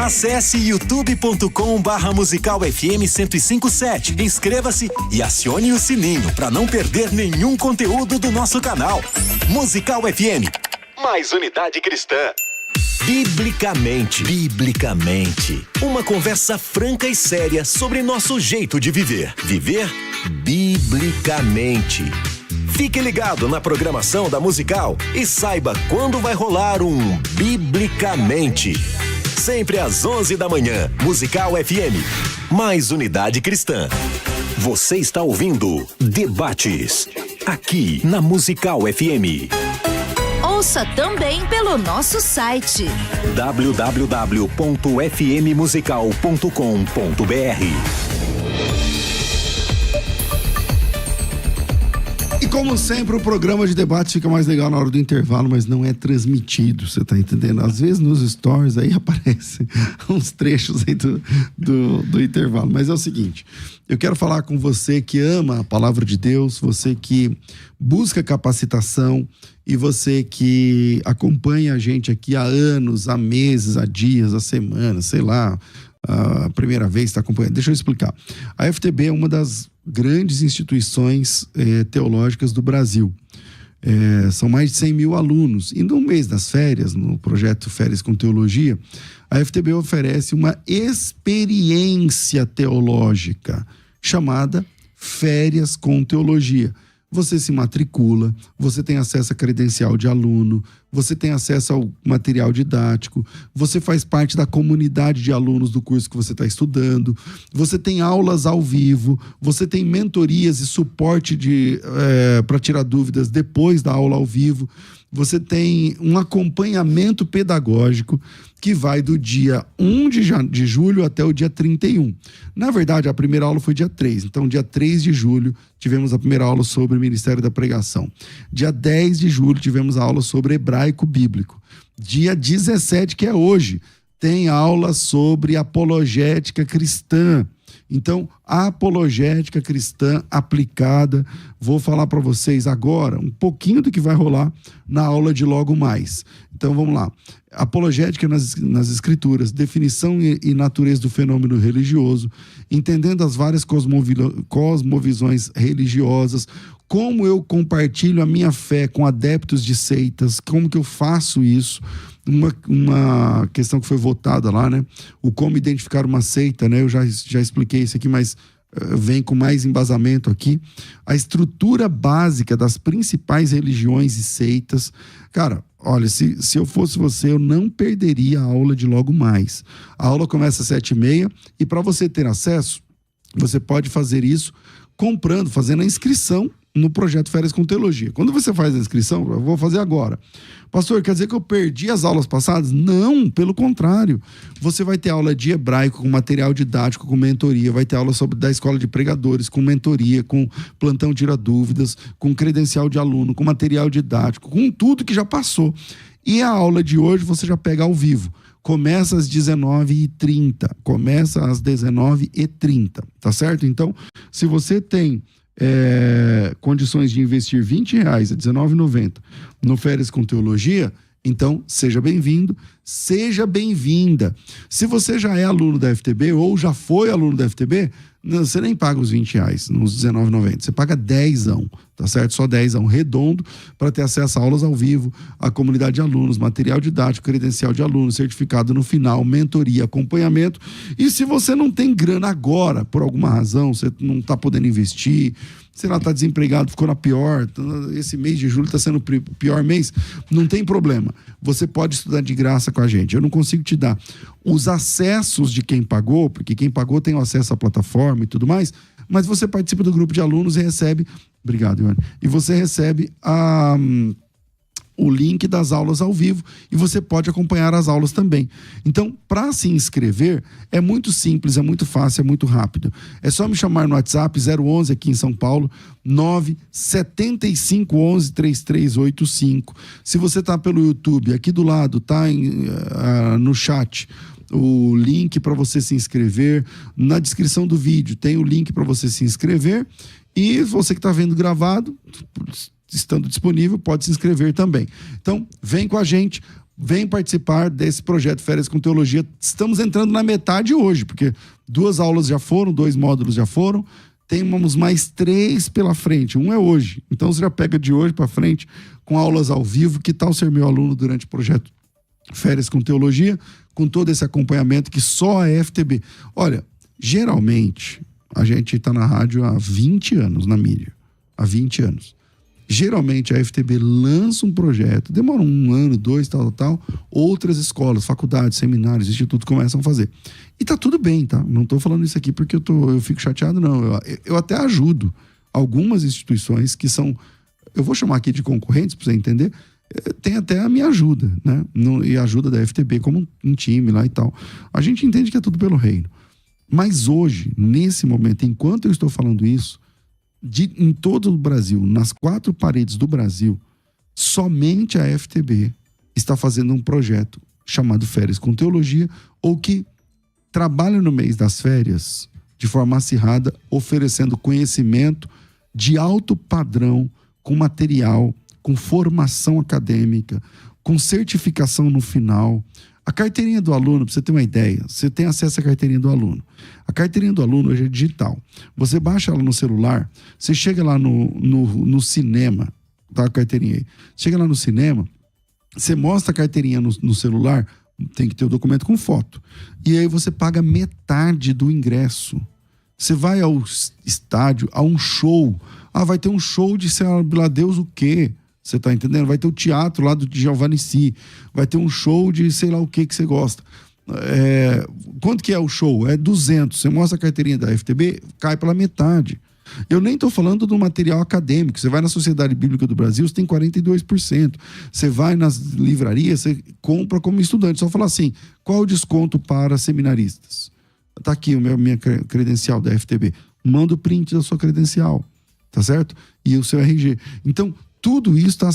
Acesse youtube.com/musicalfm 1057. Inscreva-se e acione o sininho para não perder nenhum conteúdo do nosso canal. Musical FM, mais unidade cristã. Biblicamente. Uma conversa franca e séria sobre nosso jeito de viver. Viver biblicamente. Fique ligado na programação da Musical e saiba quando vai rolar um Biblicamente. Sempre às 11 da manhã, Musical FM, mais unidade cristã. Você está ouvindo Debates, aqui na Musical FM. Ouça também pelo nosso site www.fmmusical.com.br. E como sempre, o programa de debate fica mais legal na hora do intervalo, mas não é transmitido, você tá entendendo? Às vezes nos stories aí aparecem uns trechos aí do intervalo. Mas é o seguinte, eu quero falar com você que ama a palavra de Deus, você que busca capacitação e você que acompanha a gente aqui há anos, há meses, há dias, há semanas, sei lá, a primeira vez está acompanhando. Deixa eu explicar. A FTB é uma das grandes instituições teológicas do Brasil. São mais de 100 mil alunos. E no mês das férias, no projeto Férias com Teologia, a FTB oferece uma experiência teológica chamada Férias com Teologia. Você se matricula, você tem acesso a credencial de aluno, você tem acesso ao material didático, você faz parte da comunidade de alunos do curso que você está estudando, você tem aulas ao vivo, você tem mentorias e suporte para tirar dúvidas depois da aula ao vivo, você tem um acompanhamento pedagógico que vai do dia 1 de julho até o dia 31. Na verdade, a primeira aula foi dia 3. Então, dia 3 de julho, tivemos a primeira aula sobre o Ministério da Pregação. Dia 10 de julho, tivemos a aula sobre hebraico bíblico. Dia 17, que é hoje, tem aula sobre apologética cristã. Então, a apologética cristã aplicada, vou falar para vocês agora um pouquinho do que vai rolar na aula de logo mais. Então, vamos lá. Apologética nas escrituras, definição e natureza do fenômeno religioso, entendendo as várias cosmovisões religiosas, como eu compartilho a minha fé com adeptos de seitas, como que eu faço isso. Uma questão que foi votada lá, né? O como identificar uma seita, né? Eu já expliquei isso aqui, mas vem com mais embasamento aqui. A estrutura básica das principais religiões e seitas. Cara, olha, se eu fosse você, eu não perderia a aula de logo mais. A aula começa às 7h30 e para você ter acesso, você pode fazer isso fazendo a inscrição no projeto Férias com Teologia. Quando você faz a inscrição, eu vou fazer agora. Pastor, quer dizer que eu perdi as aulas passadas? Não, pelo contrário. Você vai ter aula de hebraico com material didático, com mentoria, vai ter aula da escola de pregadores, com mentoria, com plantão tira dúvidas, com credencial de aluno, com material didático, com tudo que já passou. E a aula de hoje você já pega ao vivo. Começa às 19h30. Começa às 19h30, tá certo? Então, se você tem condições de investir R$20 a R$19,90 no Férias com Teologia, então seja bem-vindo, seja bem-vinda. Se você já é aluno da FTB ou já foi aluno da FTB, você nem paga os R$20, nos R$19,90. Você paga 10, tá certo? Só 10 redondo para ter acesso a aulas ao vivo, a comunidade de alunos, material didático, credencial de aluno, certificado no final, mentoria, acompanhamento. E se você não tem grana agora, por alguma razão, você não está podendo investir, sei lá, está desempregado, ficou na pior, esse mês de julho está sendo o pior mês, não tem problema. Você pode estudar de graça com a gente. Eu não consigo te dar os acessos de quem pagou, porque quem pagou tem o acesso à plataforma e tudo mais, mas você participa do grupo de alunos e recebe... Obrigado, Ione. E você recebe o link das aulas ao vivo e você pode acompanhar as aulas também. Então, para se inscrever, é muito simples, é muito fácil, é muito rápido. É só me chamar no WhatsApp 011 aqui em São Paulo, 975113385. Se você está pelo YouTube, aqui do lado, tá no chat, o link para você se inscrever. Na descrição do vídeo tem o link para você se inscrever. E você que está vendo gravado, estando disponível, pode se inscrever também. Então, vem com a gente, vem participar desse projeto Férias com Teologia. Estamos entrando na metade hoje, porque 2 aulas já foram, 2 módulos já foram, temos mais 3 pela frente, um é hoje. Então, você já pega de hoje para frente com aulas ao vivo. Que tal ser meu aluno durante o projeto Férias com Teologia, com todo esse acompanhamento que só a FTB... Olha, geralmente... A gente está na rádio há 20 anos, na mídia. Há 20 anos. Geralmente a FTB lança um projeto, demora 1 ano, 2, tal. Outras escolas, faculdades, seminários, institutos começam a fazer. E tá tudo bem, tá? Não estou falando isso aqui porque eu fico chateado, não. Eu até ajudo algumas instituições que são... Eu vou chamar aqui de concorrentes, para você entender. Tem até a minha ajuda, né? E a ajuda da FTB como um time lá e tal. A gente entende que é tudo pelo reino. Mas hoje, nesse momento, enquanto eu estou falando isso, em todo o Brasil, nas 4 paredes do Brasil, somente a FTB está fazendo um projeto chamado Férias com Teologia, ou que trabalha no mês das férias de forma acirrada, oferecendo conhecimento de alto padrão, com material, com formação acadêmica, com certificação no final. A carteirinha do aluno, para você ter uma ideia, você tem acesso à carteirinha do aluno. A carteirinha do aluno hoje é digital. Você baixa ela no celular, você chega lá no cinema, tá a carteirinha aí. Chega lá no cinema, você mostra a carteirinha no celular, tem que ter o documento com foto. E aí você paga metade do ingresso. Você vai ao estádio, a um show. Vai ter um show de sei lá Deus o quê? Você tá entendendo? Vai ter o teatro lá do Giovanni Si, vai ter um show de sei lá o que você gosta. Quanto que é o show? É 200. Você mostra a carteirinha da FTB, cai pela metade. Eu nem estou falando do material acadêmico. Você vai na Sociedade Bíblica do Brasil, você tem 42%. Você vai nas livrarias, você compra como estudante. Só falar assim, qual o desconto para seminaristas? Tá aqui minha credencial da FTB. Manda o print da sua credencial, tá certo? E o seu RG. Então, tudo isso está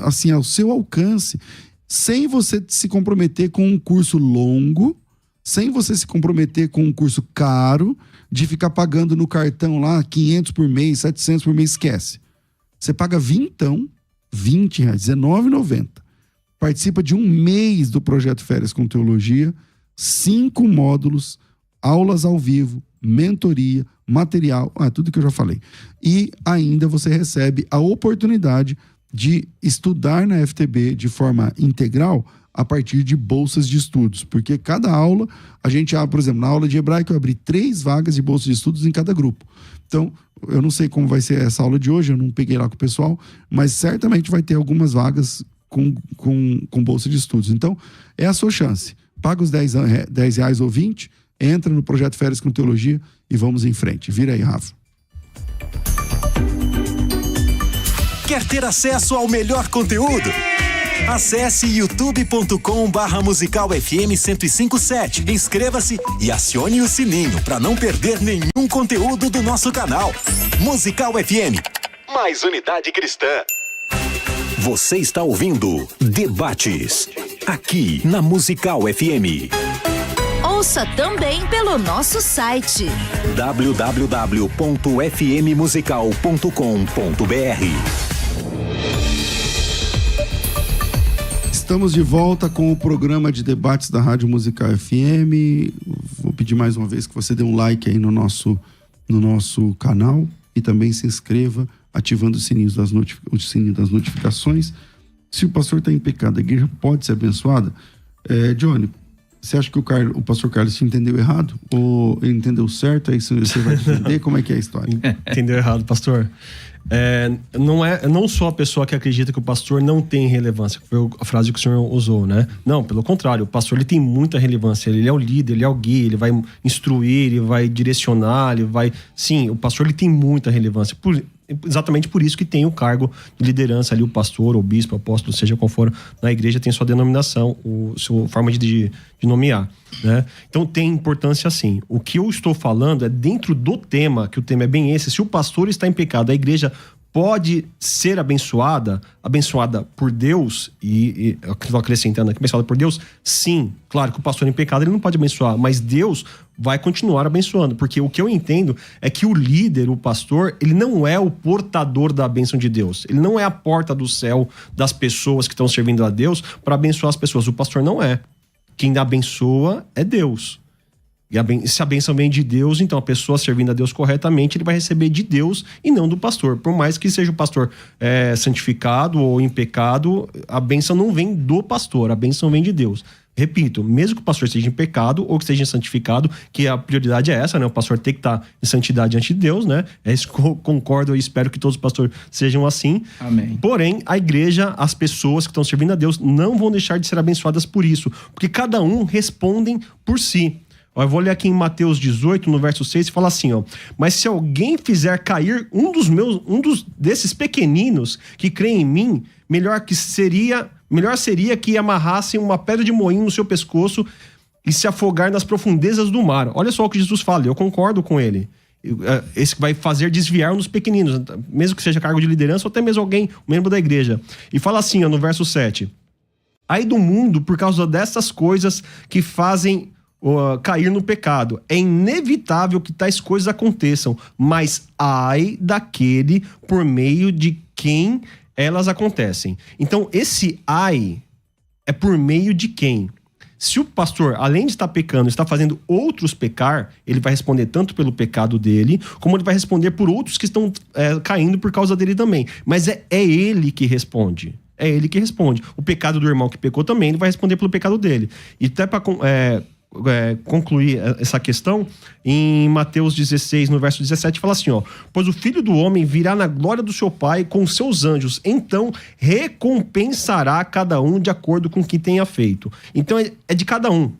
assim, ao seu alcance, sem você se comprometer com um curso longo, sem você se comprometer com um curso caro, de ficar pagando no cartão lá 500 por mês, 700 por mês, esquece. Você paga R$20, R$19,90. Participa de um mês do Projeto Férias com Teologia, 5 módulos, aulas ao vivo, mentoria, material, tudo que eu já falei. E ainda você recebe a oportunidade de estudar na FTB de forma integral a partir de bolsas de estudos, porque cada aula, a gente abre, por exemplo, na aula de hebraico eu abri 3 vagas de bolsas de estudos em cada grupo. Então, eu não sei como vai ser essa aula de hoje, eu não peguei lá com o pessoal, mas certamente vai ter algumas vagas com bolsa de estudos. Então, é a sua chance. Paga os R$10 ou 20, entra no Projeto Férias com Teologia e vamos em frente. Vira aí, Rafa. Quer ter acesso ao melhor conteúdo? Acesse youtube.com/musicalfm 1057. Inscreva-se e acione o sininho para não perder nenhum conteúdo do nosso canal. Musical FM, mais unidade cristã. Você está ouvindo Debates, aqui na Musical FM. Ouça também pelo nosso site www.fmmusical.com.br. Estamos de volta com o programa de debates da Rádio Musical FM. Vou pedir mais uma vez que você dê um like aí no nosso canal e também se inscreva ativando o sininho das notificações. Se o pastor está em pecado, a igreja pode ser abençoada? Johnny, você acha que o pastor Carlos entendeu errado? Ou ele entendeu certo? Aí você vai entender como é que é a história. Entendeu errado, pastor. Não sou a pessoa que acredita que o pastor não tem relevância, que foi a frase que o senhor usou, né? Não, pelo contrário, o pastor ele tem muita relevância, ele é o líder, ele é o guia, ele vai instruir, ele vai direcionar, Sim, o pastor ele tem muita relevância, exatamente por isso que tem o cargo de liderança ali, o pastor, o bispo, o apóstolo, seja qual for, na igreja tem sua denominação, sua forma de nomear, né? Então tem importância sim. O que eu estou falando é dentro do tema, que o tema é bem esse, se o pastor está em pecado, a igreja pode ser abençoada por Deus, e estou acrescentando aqui, abençoada por Deus, sim. Claro que o pastor em pecado ele não pode abençoar, mas Deus vai continuar abençoando, porque o que eu entendo é que o líder, o pastor, ele não é o portador da bênção de Deus, ele não é a porta do céu das pessoas que estão servindo a Deus para abençoar as pessoas, o pastor não é. Quem abençoa é Deus. E se a bênção vem de Deus, então a pessoa servindo a Deus corretamente, ele vai receber de Deus e não do pastor. Por mais que seja o pastor santificado ou em pecado, a bênção não vem do pastor, a bênção vem de Deus. Repito, mesmo que o pastor esteja em pecado ou que esteja santificado, que a prioridade é essa, né? O pastor tem que estar em santidade diante de Deus, né? É isso que eu concordo e espero que todos os pastores sejam assim. Amém. Porém, a igreja, as pessoas que estão servindo a Deus não vão deixar de ser abençoadas por isso, porque cada um respondem por si. Eu vou ler aqui em Mateus 18, no verso 6, e fala assim, ó: mas se alguém fizer cair um desses pequeninos que creem em mim, melhor seria que amarrassem uma pedra de moinho no seu pescoço e se afogar nas profundezas do mar. Olha só o que Jesus fala, eu concordo com ele. Esse vai fazer desviar um dos pequeninos, mesmo que seja cargo de liderança ou até mesmo alguém, um membro da igreja. E fala assim, ó, no verso 7: ai do mundo por causa dessas coisas que fazem cair no pecado. É inevitável que tais coisas aconteçam, mas ai daquele por meio de quem elas acontecem. Então, esse ai é por meio de quem? Se o pastor, além de estar pecando, está fazendo outros pecar, ele vai responder tanto pelo pecado dele, como ele vai responder por outros que estão caindo por causa dele também. Mas é ele que responde. É ele que responde. O pecado do irmão que pecou também, ele vai responder pelo pecado dele. E até concluir essa questão, em Mateus 16, no verso 17, fala assim, ó: pois o Filho do Homem virá na glória do seu Pai com os seus anjos, então recompensará cada um de acordo com o que tenha feito. Então é de cada um.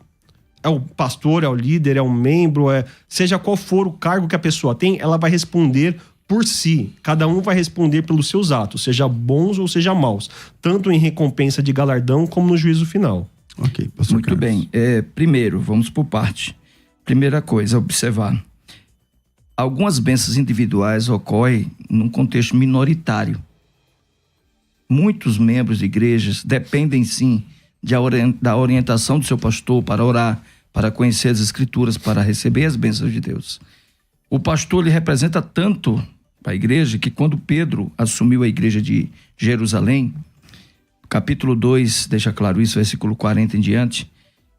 É o pastor, é o líder, é o membro, seja qual for o cargo que a pessoa tem, ela vai responder por si. Cada um vai responder pelos seus atos, seja bons ou seja maus, tanto em recompensa de galardão como no juízo final. Ok, pastor Muito Carlos. bem. Primeiro, vamos por parte. Primeira coisa, observar. Algumas bênçãos individuais ocorrem num contexto minoritário. Muitos membros de igrejas dependem, sim, da orientação do seu pastor para orar, para conhecer as Escrituras, para receber as bênçãos de Deus. O pastor lhe representa tanto a igreja que quando Pedro assumiu a igreja de Jerusalém, capítulo 2, deixa claro isso, versículo 40 em diante,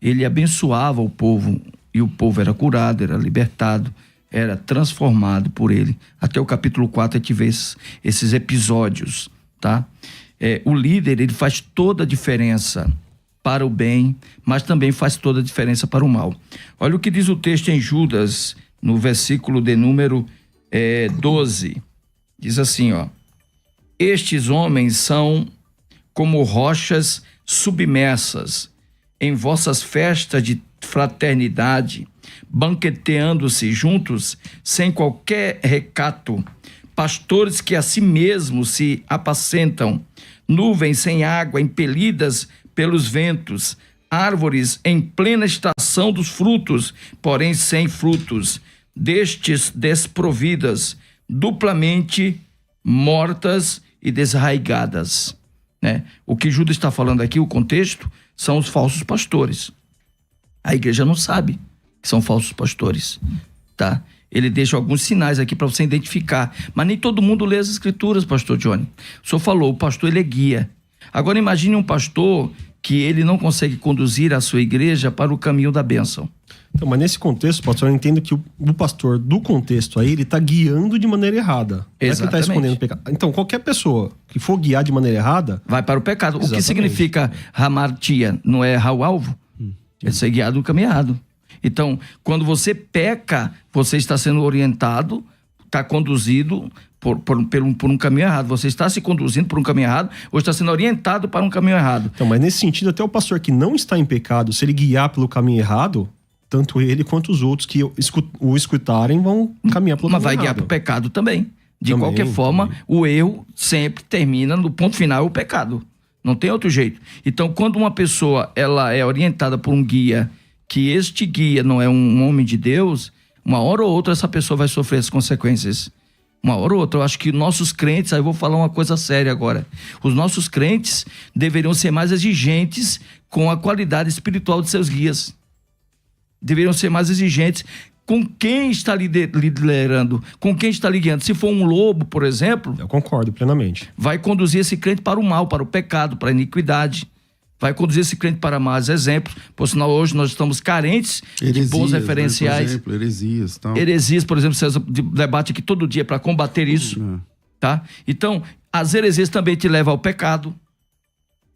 ele abençoava o povo e o povo era curado, era libertado, era transformado por ele. Até o capítulo 4 a gente vê esses episódios, tá? O líder, ele faz toda a diferença para o bem, mas também faz toda a diferença para o mal. Olha o que diz o texto em Judas, no versículo de número 12. Diz assim, ó: estes homens são como rochas submersas em vossas festas de fraternidade, banqueteando-se juntos sem qualquer recato, pastores que a si mesmos se apacentam, nuvens sem água impelidas pelos ventos, árvores em plena estação dos frutos, porém sem frutos, destes desprovidas, duplamente mortas e desarraigadas. Né? O que Judas está falando aqui, o contexto, são os falsos pastores. A igreja não sabe que são falsos pastores, tá? Ele deixa alguns sinais aqui para você identificar, mas nem todo mundo lê as Escrituras, pastor Johnny. O senhor falou, o pastor ele é guia. Agora imagine um pastor que ele não consegue conduzir a sua igreja para o caminho da bênção. Então, mas nesse contexto, pastor, eu entendo que o pastor do contexto aí, ele está guiando de maneira errada. Não é que ele está escondendo o pecado. Então, qualquer pessoa que for guiar de maneira errada... vai para o pecado. Exatamente. O que significa hamartia? Não é errar o alvo? É ser guiado no caminho errado. Então, quando você peca, você está sendo orientado, está conduzido por um caminho errado. Você está se conduzindo por um caminho errado ou está sendo orientado para um caminho errado. Então, mas nesse sentido, até o pastor que não está em pecado, se ele guiar pelo caminho errado, tanto ele quanto os outros que o escutarem vão caminhar pelo caminho errado. Mas vai guiar para o pecado também. De qualquer forma, o erro sempre termina no ponto final, o pecado. Não tem outro jeito. Então, quando uma pessoa ela é orientada por um guia, que este guia não é um homem de Deus, uma hora ou outra essa pessoa vai sofrer as consequências. Uma hora ou outra. Eu acho que nossos crentes, aí eu vou falar uma coisa séria agora, os nossos crentes deveriam ser mais exigentes com a qualidade espiritual de seus guias. Deveriam ser mais exigentes com quem está liderando, com quem está guiando. Se for um lobo, por exemplo... Eu concordo plenamente. Vai conduzir esse crente para o mal, para o pecado, para a iniquidade. Vai conduzir esse crente para más exemplos. Por sinal, hoje nós estamos carentes de bons referenciais. Por exemplo, heresias. Tal. Heresias, por exemplo, César debate aqui todo dia para combater isso. Tá? Então, as heresias também te levam ao pecado.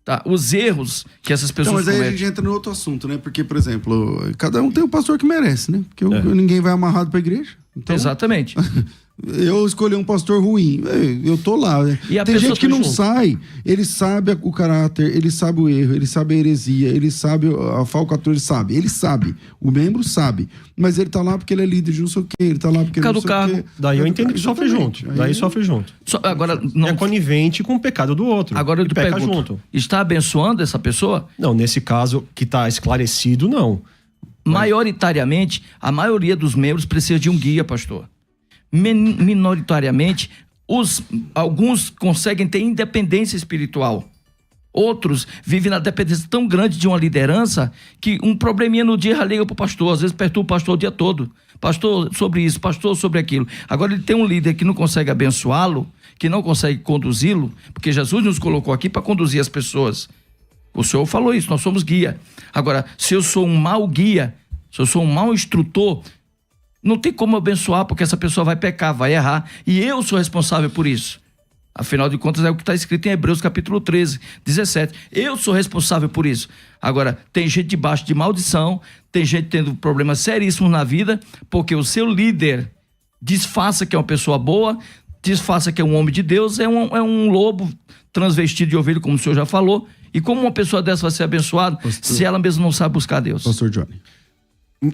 Tá? Os erros que essas pessoas cometem. Mas aí a gente entra no outro assunto, né? Porque, por exemplo, cada um tem o pastor que merece, né? Porque ninguém vai amarrado para a igreja. Então... Exatamente. Eu escolhi um pastor ruim, eu tô lá. Tem gente que não sai, ele sabe o caráter, ele sabe o erro, ele sabe a heresia, ele sabe a falcatrua, ele sabe. O membro sabe. Mas ele tá lá porque ele é líder de não sei o quê, ele tá lá porque ele não sei o quê. Daí eu entendo que sofre junto. Daí sofre junto. Agora, não... É conivente com o pecado do outro. Agora eu te peca pergunto, junto. Está abençoando essa pessoa? Não, nesse caso que tá esclarecido, não. Maioritariamente, a maioria dos membros precisa de um guia, pastor. Minoritariamente, alguns conseguem ter independência espiritual. Outros vivem na dependência tão grande de uma liderança que um probleminha no dia já liga para o pastor, às vezes perturba o pastor o dia todo. Pastor sobre isso, pastor sobre aquilo. Agora ele tem um líder que não consegue abençoá-lo, que não consegue conduzi-lo, porque Jesus nos colocou aqui para conduzir as pessoas. O Senhor falou isso, nós somos guia. Agora, se eu sou um mau guia, se eu sou um mau instrutor, não tem como abençoar, porque essa pessoa vai pecar, vai errar, e eu sou responsável por isso. Afinal de contas, é o que está escrito em Hebreus capítulo 13, 17. Eu sou responsável por isso. Agora, tem gente debaixo de maldição, tem gente tendo problemas seríssimos na vida, porque o seu líder disfarça que é uma pessoa boa, disfarça que é um homem de Deus, é um lobo transvestido de ovelha, como o senhor já falou. E como uma pessoa dessa vai ser abençoada se ela mesma não sabe buscar Deus? Pastor Johnny.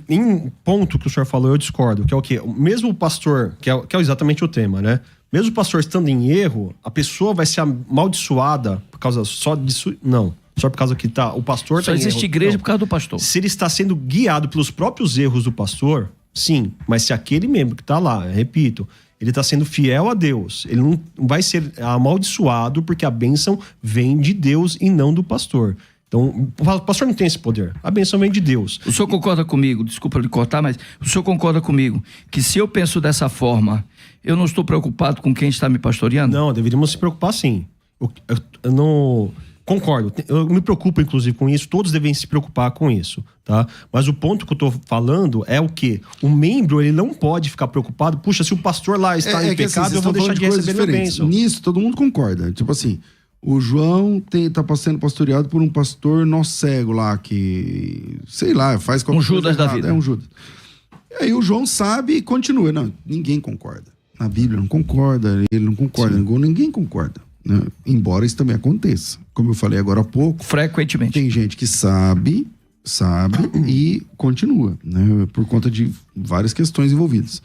Em um ponto que o senhor falou, eu discordo, que é o quê? Mesmo o pastor, que é exatamente o tema, né? Mesmo o pastor estando em erro, a pessoa vai ser amaldiçoada por causa só disso? Não. Só por causa que o pastor só tá em existe erro. igreja Não. Por causa do pastor. Se ele está sendo guiado pelos próprios erros do pastor, sim. Mas se aquele membro que está lá, repito, ele está sendo fiel a Deus, ele não vai ser amaldiçoado porque a bênção vem de Deus e não do pastor. Então, o pastor não tem esse poder. A bênção vem de Deus. O senhor concorda comigo, desculpa lhe cortar, mas o senhor concorda comigo que se eu penso dessa forma, eu não estou preocupado com quem está me pastoreando? Não, deveríamos se preocupar sim. Eu não... Concordo, eu me preocupo inclusive com isso, todos devem se preocupar com isso, tá? Mas o ponto que eu tô falando é o quê? O membro, ele não pode ficar preocupado, puxa, se o pastor lá está em pecado, assim, eu vou deixar de receber a bênção. Nisso, todo mundo concorda. Tipo assim, o João tá sendo pastoreado por um pastor nó cego lá, que, sei lá, faz qualquer coisa Judas errada. da vida. É um Judas. E aí o João sabe e continua. Não, ninguém concorda. Na Bíblia não concorda, ele não concorda, ninguém concorda. Né? Embora isso também aconteça. Como eu falei agora há pouco, Frequentemente. tem gente que sabe e continua, né? Por conta de várias questões envolvidas.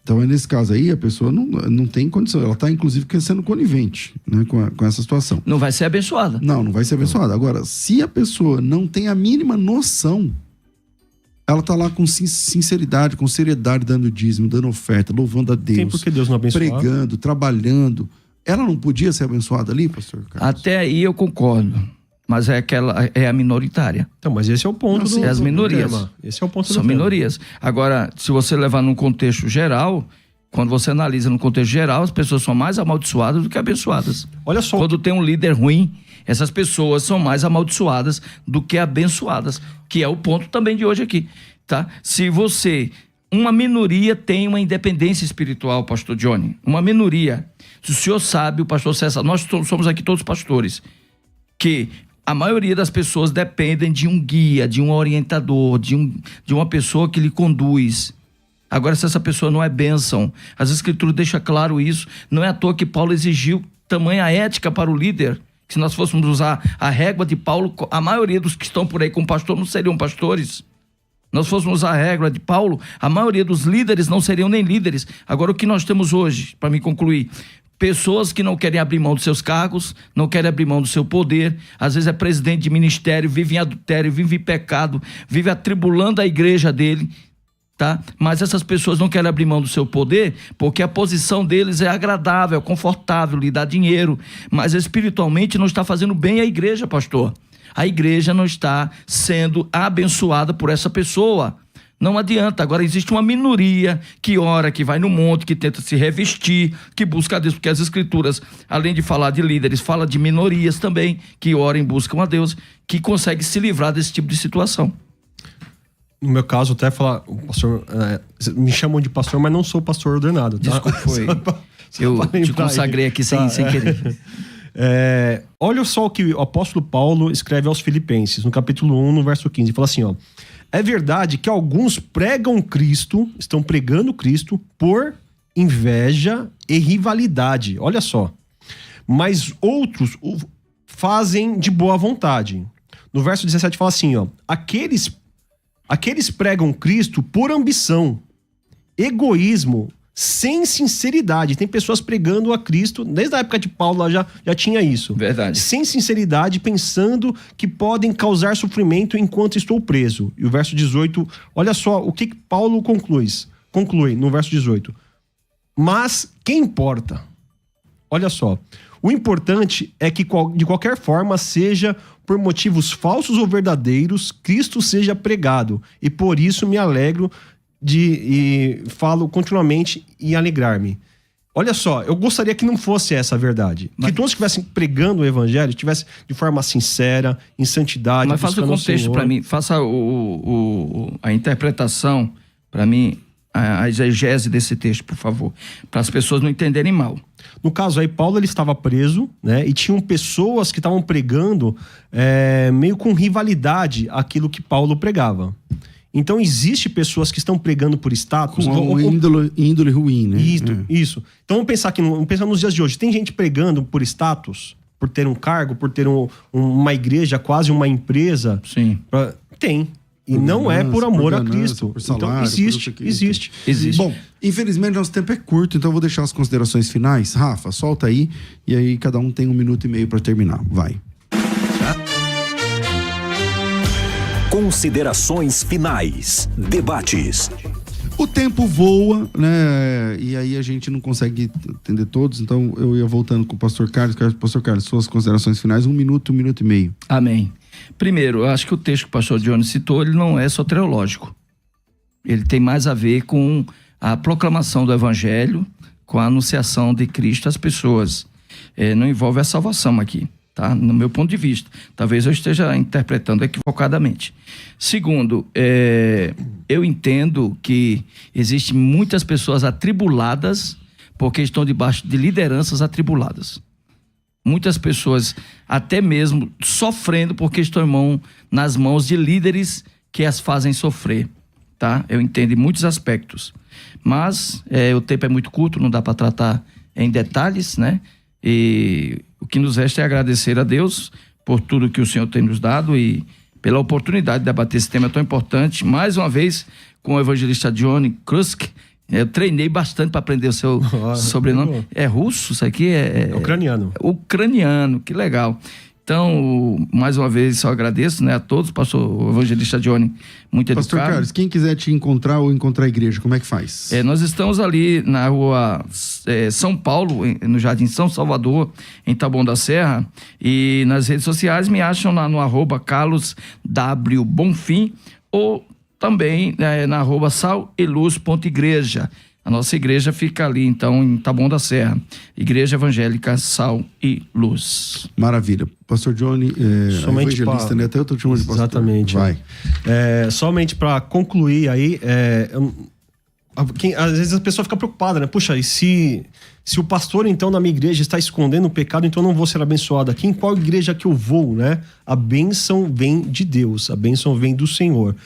Então, nesse caso aí, a pessoa não tem condição. Ela está, inclusive, sendo conivente, né, com essa situação. Não vai ser abençoada. Não vai ser abençoada. Agora, se a pessoa não tem a mínima noção, ela está lá com sinceridade, com seriedade, dando dízimo, dando oferta, louvando a Deus. Tem porque Deus não abençoa. Pregando, trabalhando. Ela não podia ser abençoada ali, pastor Carlos? Até aí eu concordo. Mas é a minoritária. Então, mas esse é o ponto É as minorias. tema. Esse é o ponto do São tema. minorias. Agora, se você levar num contexto geral, quando você analisa no contexto geral, as pessoas são mais amaldiçoadas do que abençoadas. Olha só. Quando tem um líder ruim, essas pessoas são mais amaldiçoadas do que abençoadas, que é o ponto também de hoje aqui, tá? Se uma minoria tem uma independência espiritual, pastor Johnny, uma minoria. Se o senhor sabe, o pastor César, nós somos aqui todos pastores, que a maioria das pessoas dependem de um guia, de um orientador, de uma pessoa que lhe conduz. Agora, se essa pessoa não é bênção, as escrituras deixam claro isso. Não é à toa que Paulo exigiu tamanha ética para o líder. Se nós fôssemos usar a régua de Paulo, a maioria dos que estão por aí com pastor não seriam pastores. Nós fôssemos usar a regra de Paulo, a maioria dos líderes não seriam nem líderes. Agora, o que nós temos hoje, para me concluir, pessoas que não querem abrir mão dos seus cargos, não querem abrir mão do seu poder, às vezes é presidente de ministério, vive em adultério, vive em pecado, vive atribulando a igreja dele, tá? Mas essas pessoas não querem abrir mão do seu poder porque a posição deles é agradável, é confortável, lhe dá dinheiro, mas espiritualmente não está fazendo bem à igreja, pastor. A igreja não está sendo abençoada por essa pessoa. Não adianta. Agora existe uma minoria que ora, que vai no monte, que tenta se revestir, que busca a Deus, porque as escrituras, além de falar de líderes, fala de minorias também, que oram e buscam a Deus, que conseguem se livrar desse tipo de situação. No meu caso, até falar, pastor, me chamam de pastor, mas não sou pastor ordenado. Tá? Desculpa, eu te consagrei aqui sem querer. Olha só o que o apóstolo Paulo escreve aos Filipenses, no capítulo 1, no verso 15. Fala assim, ó: é verdade que alguns estão pregando Cristo por inveja e rivalidade. Olha só. Mas outros o fazem de boa vontade. No verso 17 fala assim, ó: Aqueles pregam Cristo por ambição, egoísmo, sem sinceridade. Tem pessoas pregando a Cristo, desde a época de Paulo lá já tinha isso. Verdade. Sem sinceridade, pensando que podem causar sofrimento enquanto estou preso. E o verso 18, olha só o que Paulo conclui no verso 18. Mas quem importa? Olha só. O importante é que, de qualquer forma, seja por motivos falsos ou verdadeiros, Cristo seja pregado. E por isso me alegro e falo continuamente em alegrar-me. Olha só, eu gostaria que não fosse essa a verdade. Que todos estivessem pregando o evangelho, estivessem de forma sincera, em santidade. Mas faça o contexto para mim, faça a interpretação para mim a exegese desse texto, por favor, para as pessoas não entenderem mal. No caso aí, Paulo ele estava preso, né? E tinham pessoas que estavam pregando meio com rivalidade aquilo que Paulo pregava. Então existe pessoas que estão pregando por status. Com índole ruim, né? Isso. Então vamos pensar nos dias de hoje. Tem gente pregando por status, por ter um cargo, por ter uma igreja, quase uma empresa. Sim. Tem. E não é por amor a Cristo. Por salário, então existe. Bom, infelizmente nosso tempo é curto, então eu vou deixar as considerações finais. Rafa, solta aí, e aí cada um tem 1 minuto e meio para terminar. Vai. Considerações finais. Debates. O tempo voa, né? E aí a gente não consegue atender todos, então eu ia voltando com o pastor Carlos. Pastor Carlos, suas considerações finais, 1 minuto, 1 minuto e meio. Amém. Primeiro, eu acho que o texto que o pastor Johnny citou, ele não é soteriológico. Ele tem mais a ver com a proclamação do evangelho, com a anunciação de Cristo às pessoas. Não envolve a salvação aqui, tá? No meu ponto de vista. Talvez eu esteja interpretando equivocadamente. Segundo, eu entendo que existem muitas pessoas atribuladas porque estão debaixo de lideranças atribuladas. Muitas pessoas até mesmo sofrendo porque estão nas mãos de líderes que as fazem sofrer, tá? Eu entendo em muitos aspectos, mas o tempo é muito curto, não dá para tratar em detalhes, né? E o que nos resta é agradecer a Deus por tudo que o Senhor tem nos dado e pela oportunidade de debater esse tema tão importante, mais uma vez com o evangelista Johnny Krusk. Eu treinei bastante para aprender o seu sobrenome. É russo? Isso aqui é ucraniano. Ucraniano, que legal. Então, mais uma vez, só agradeço, né, a todos, pastor o evangelista Johnny, muito educado. Pastor Carlos, quem quiser te encontrar ou encontrar a igreja, como é que faz? Nós estamos ali na rua São Paulo, no Jardim São Salvador, em Taboão da Serra, e nas redes sociais me acham no @carloswbonfim ou também na @saleluz.igreja. A nossa igreja fica ali, então, em Taboão da Serra. Igreja Evangélica Sal e Luz. Maravilha. Pastor Johnny, evangelista, né? Até eu tô te chamando de pastor. Exatamente. Vai. Somente para concluir aí, às vezes a pessoa fica preocupada, né? Puxa, e se o pastor, então, na minha igreja está escondendo o pecado, então eu não vou ser abençoado aqui. Em qual igreja que eu vou, né? A bênção vem de Deus, a bênção vem do Senhor.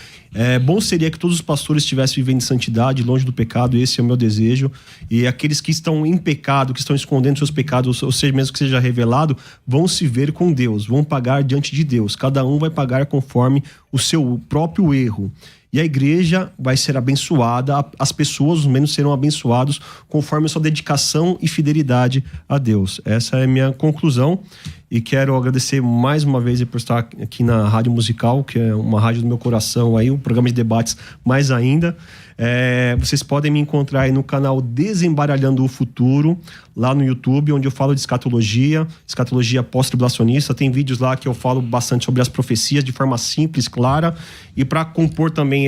Bom seria que todos os pastores estivessem vivendo em santidade, longe do pecado, esse é o meu desejo. E aqueles que estão em pecado, que estão escondendo seus pecados, ou seja, mesmo que seja revelado, vão se ver com Deus, vão pagar diante de Deus. Cada um vai pagar conforme o seu próprio erro. E a igreja vai ser abençoada, as pessoas, os membros, serão abençoados conforme a sua dedicação e fidelidade a Deus. Essa é a minha conclusão. E quero agradecer mais uma vez por estar aqui na Rádio Musical, que é uma rádio do meu coração, aí, um programa de debates mais ainda. Vocês podem me encontrar aí no canal Desembaralhando o Futuro, lá no YouTube, onde eu falo de escatologia pós-tribulacionista. Tem vídeos lá que eu falo bastante sobre as profecias de forma simples, clara. E para compor também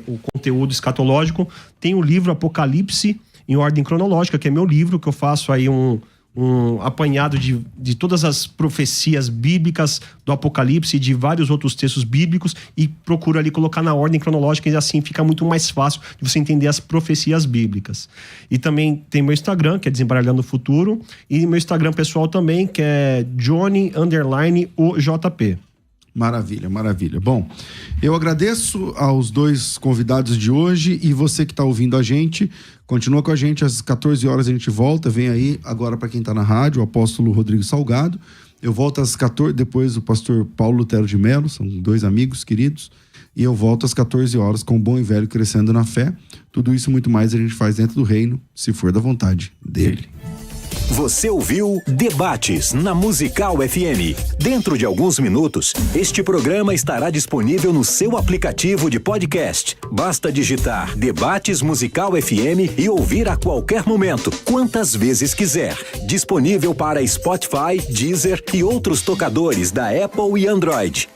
o conteúdo escatológico, tem o livro Apocalipse em ordem cronológica, que é meu livro, que eu faço aí um apanhado de todas as profecias bíblicas do Apocalipse e de vários outros textos bíblicos, e procuro ali colocar na ordem cronológica, e assim fica muito mais fácil de você entender as profecias bíblicas. E também tem meu Instagram, que é Desembaralhando o Futuro, e meu Instagram pessoal também, que é Johnny_OJP. Maravilha, maravilha. Bom, eu agradeço aos dois convidados de hoje, e você que está ouvindo a gente, continua com a gente, às 14 horas a gente volta. Vem aí agora, para quem está na rádio, o apóstolo Rodrigo Salgado. Eu volto às 14, depois o pastor Paulo Lutero de Mello, são dois amigos queridos, e eu volto às 14 horas com o Bom e Velho Crescendo na Fé. Tudo isso e muito mais a gente faz dentro do reino, se for da vontade dele. Você ouviu Debates na Musical FM. Dentro de alguns minutos, este programa estará disponível no seu aplicativo de podcast. Basta digitar Debates Musical FM e ouvir a qualquer momento, quantas vezes quiser. Disponível para Spotify, Deezer e outros tocadores da Apple e Android.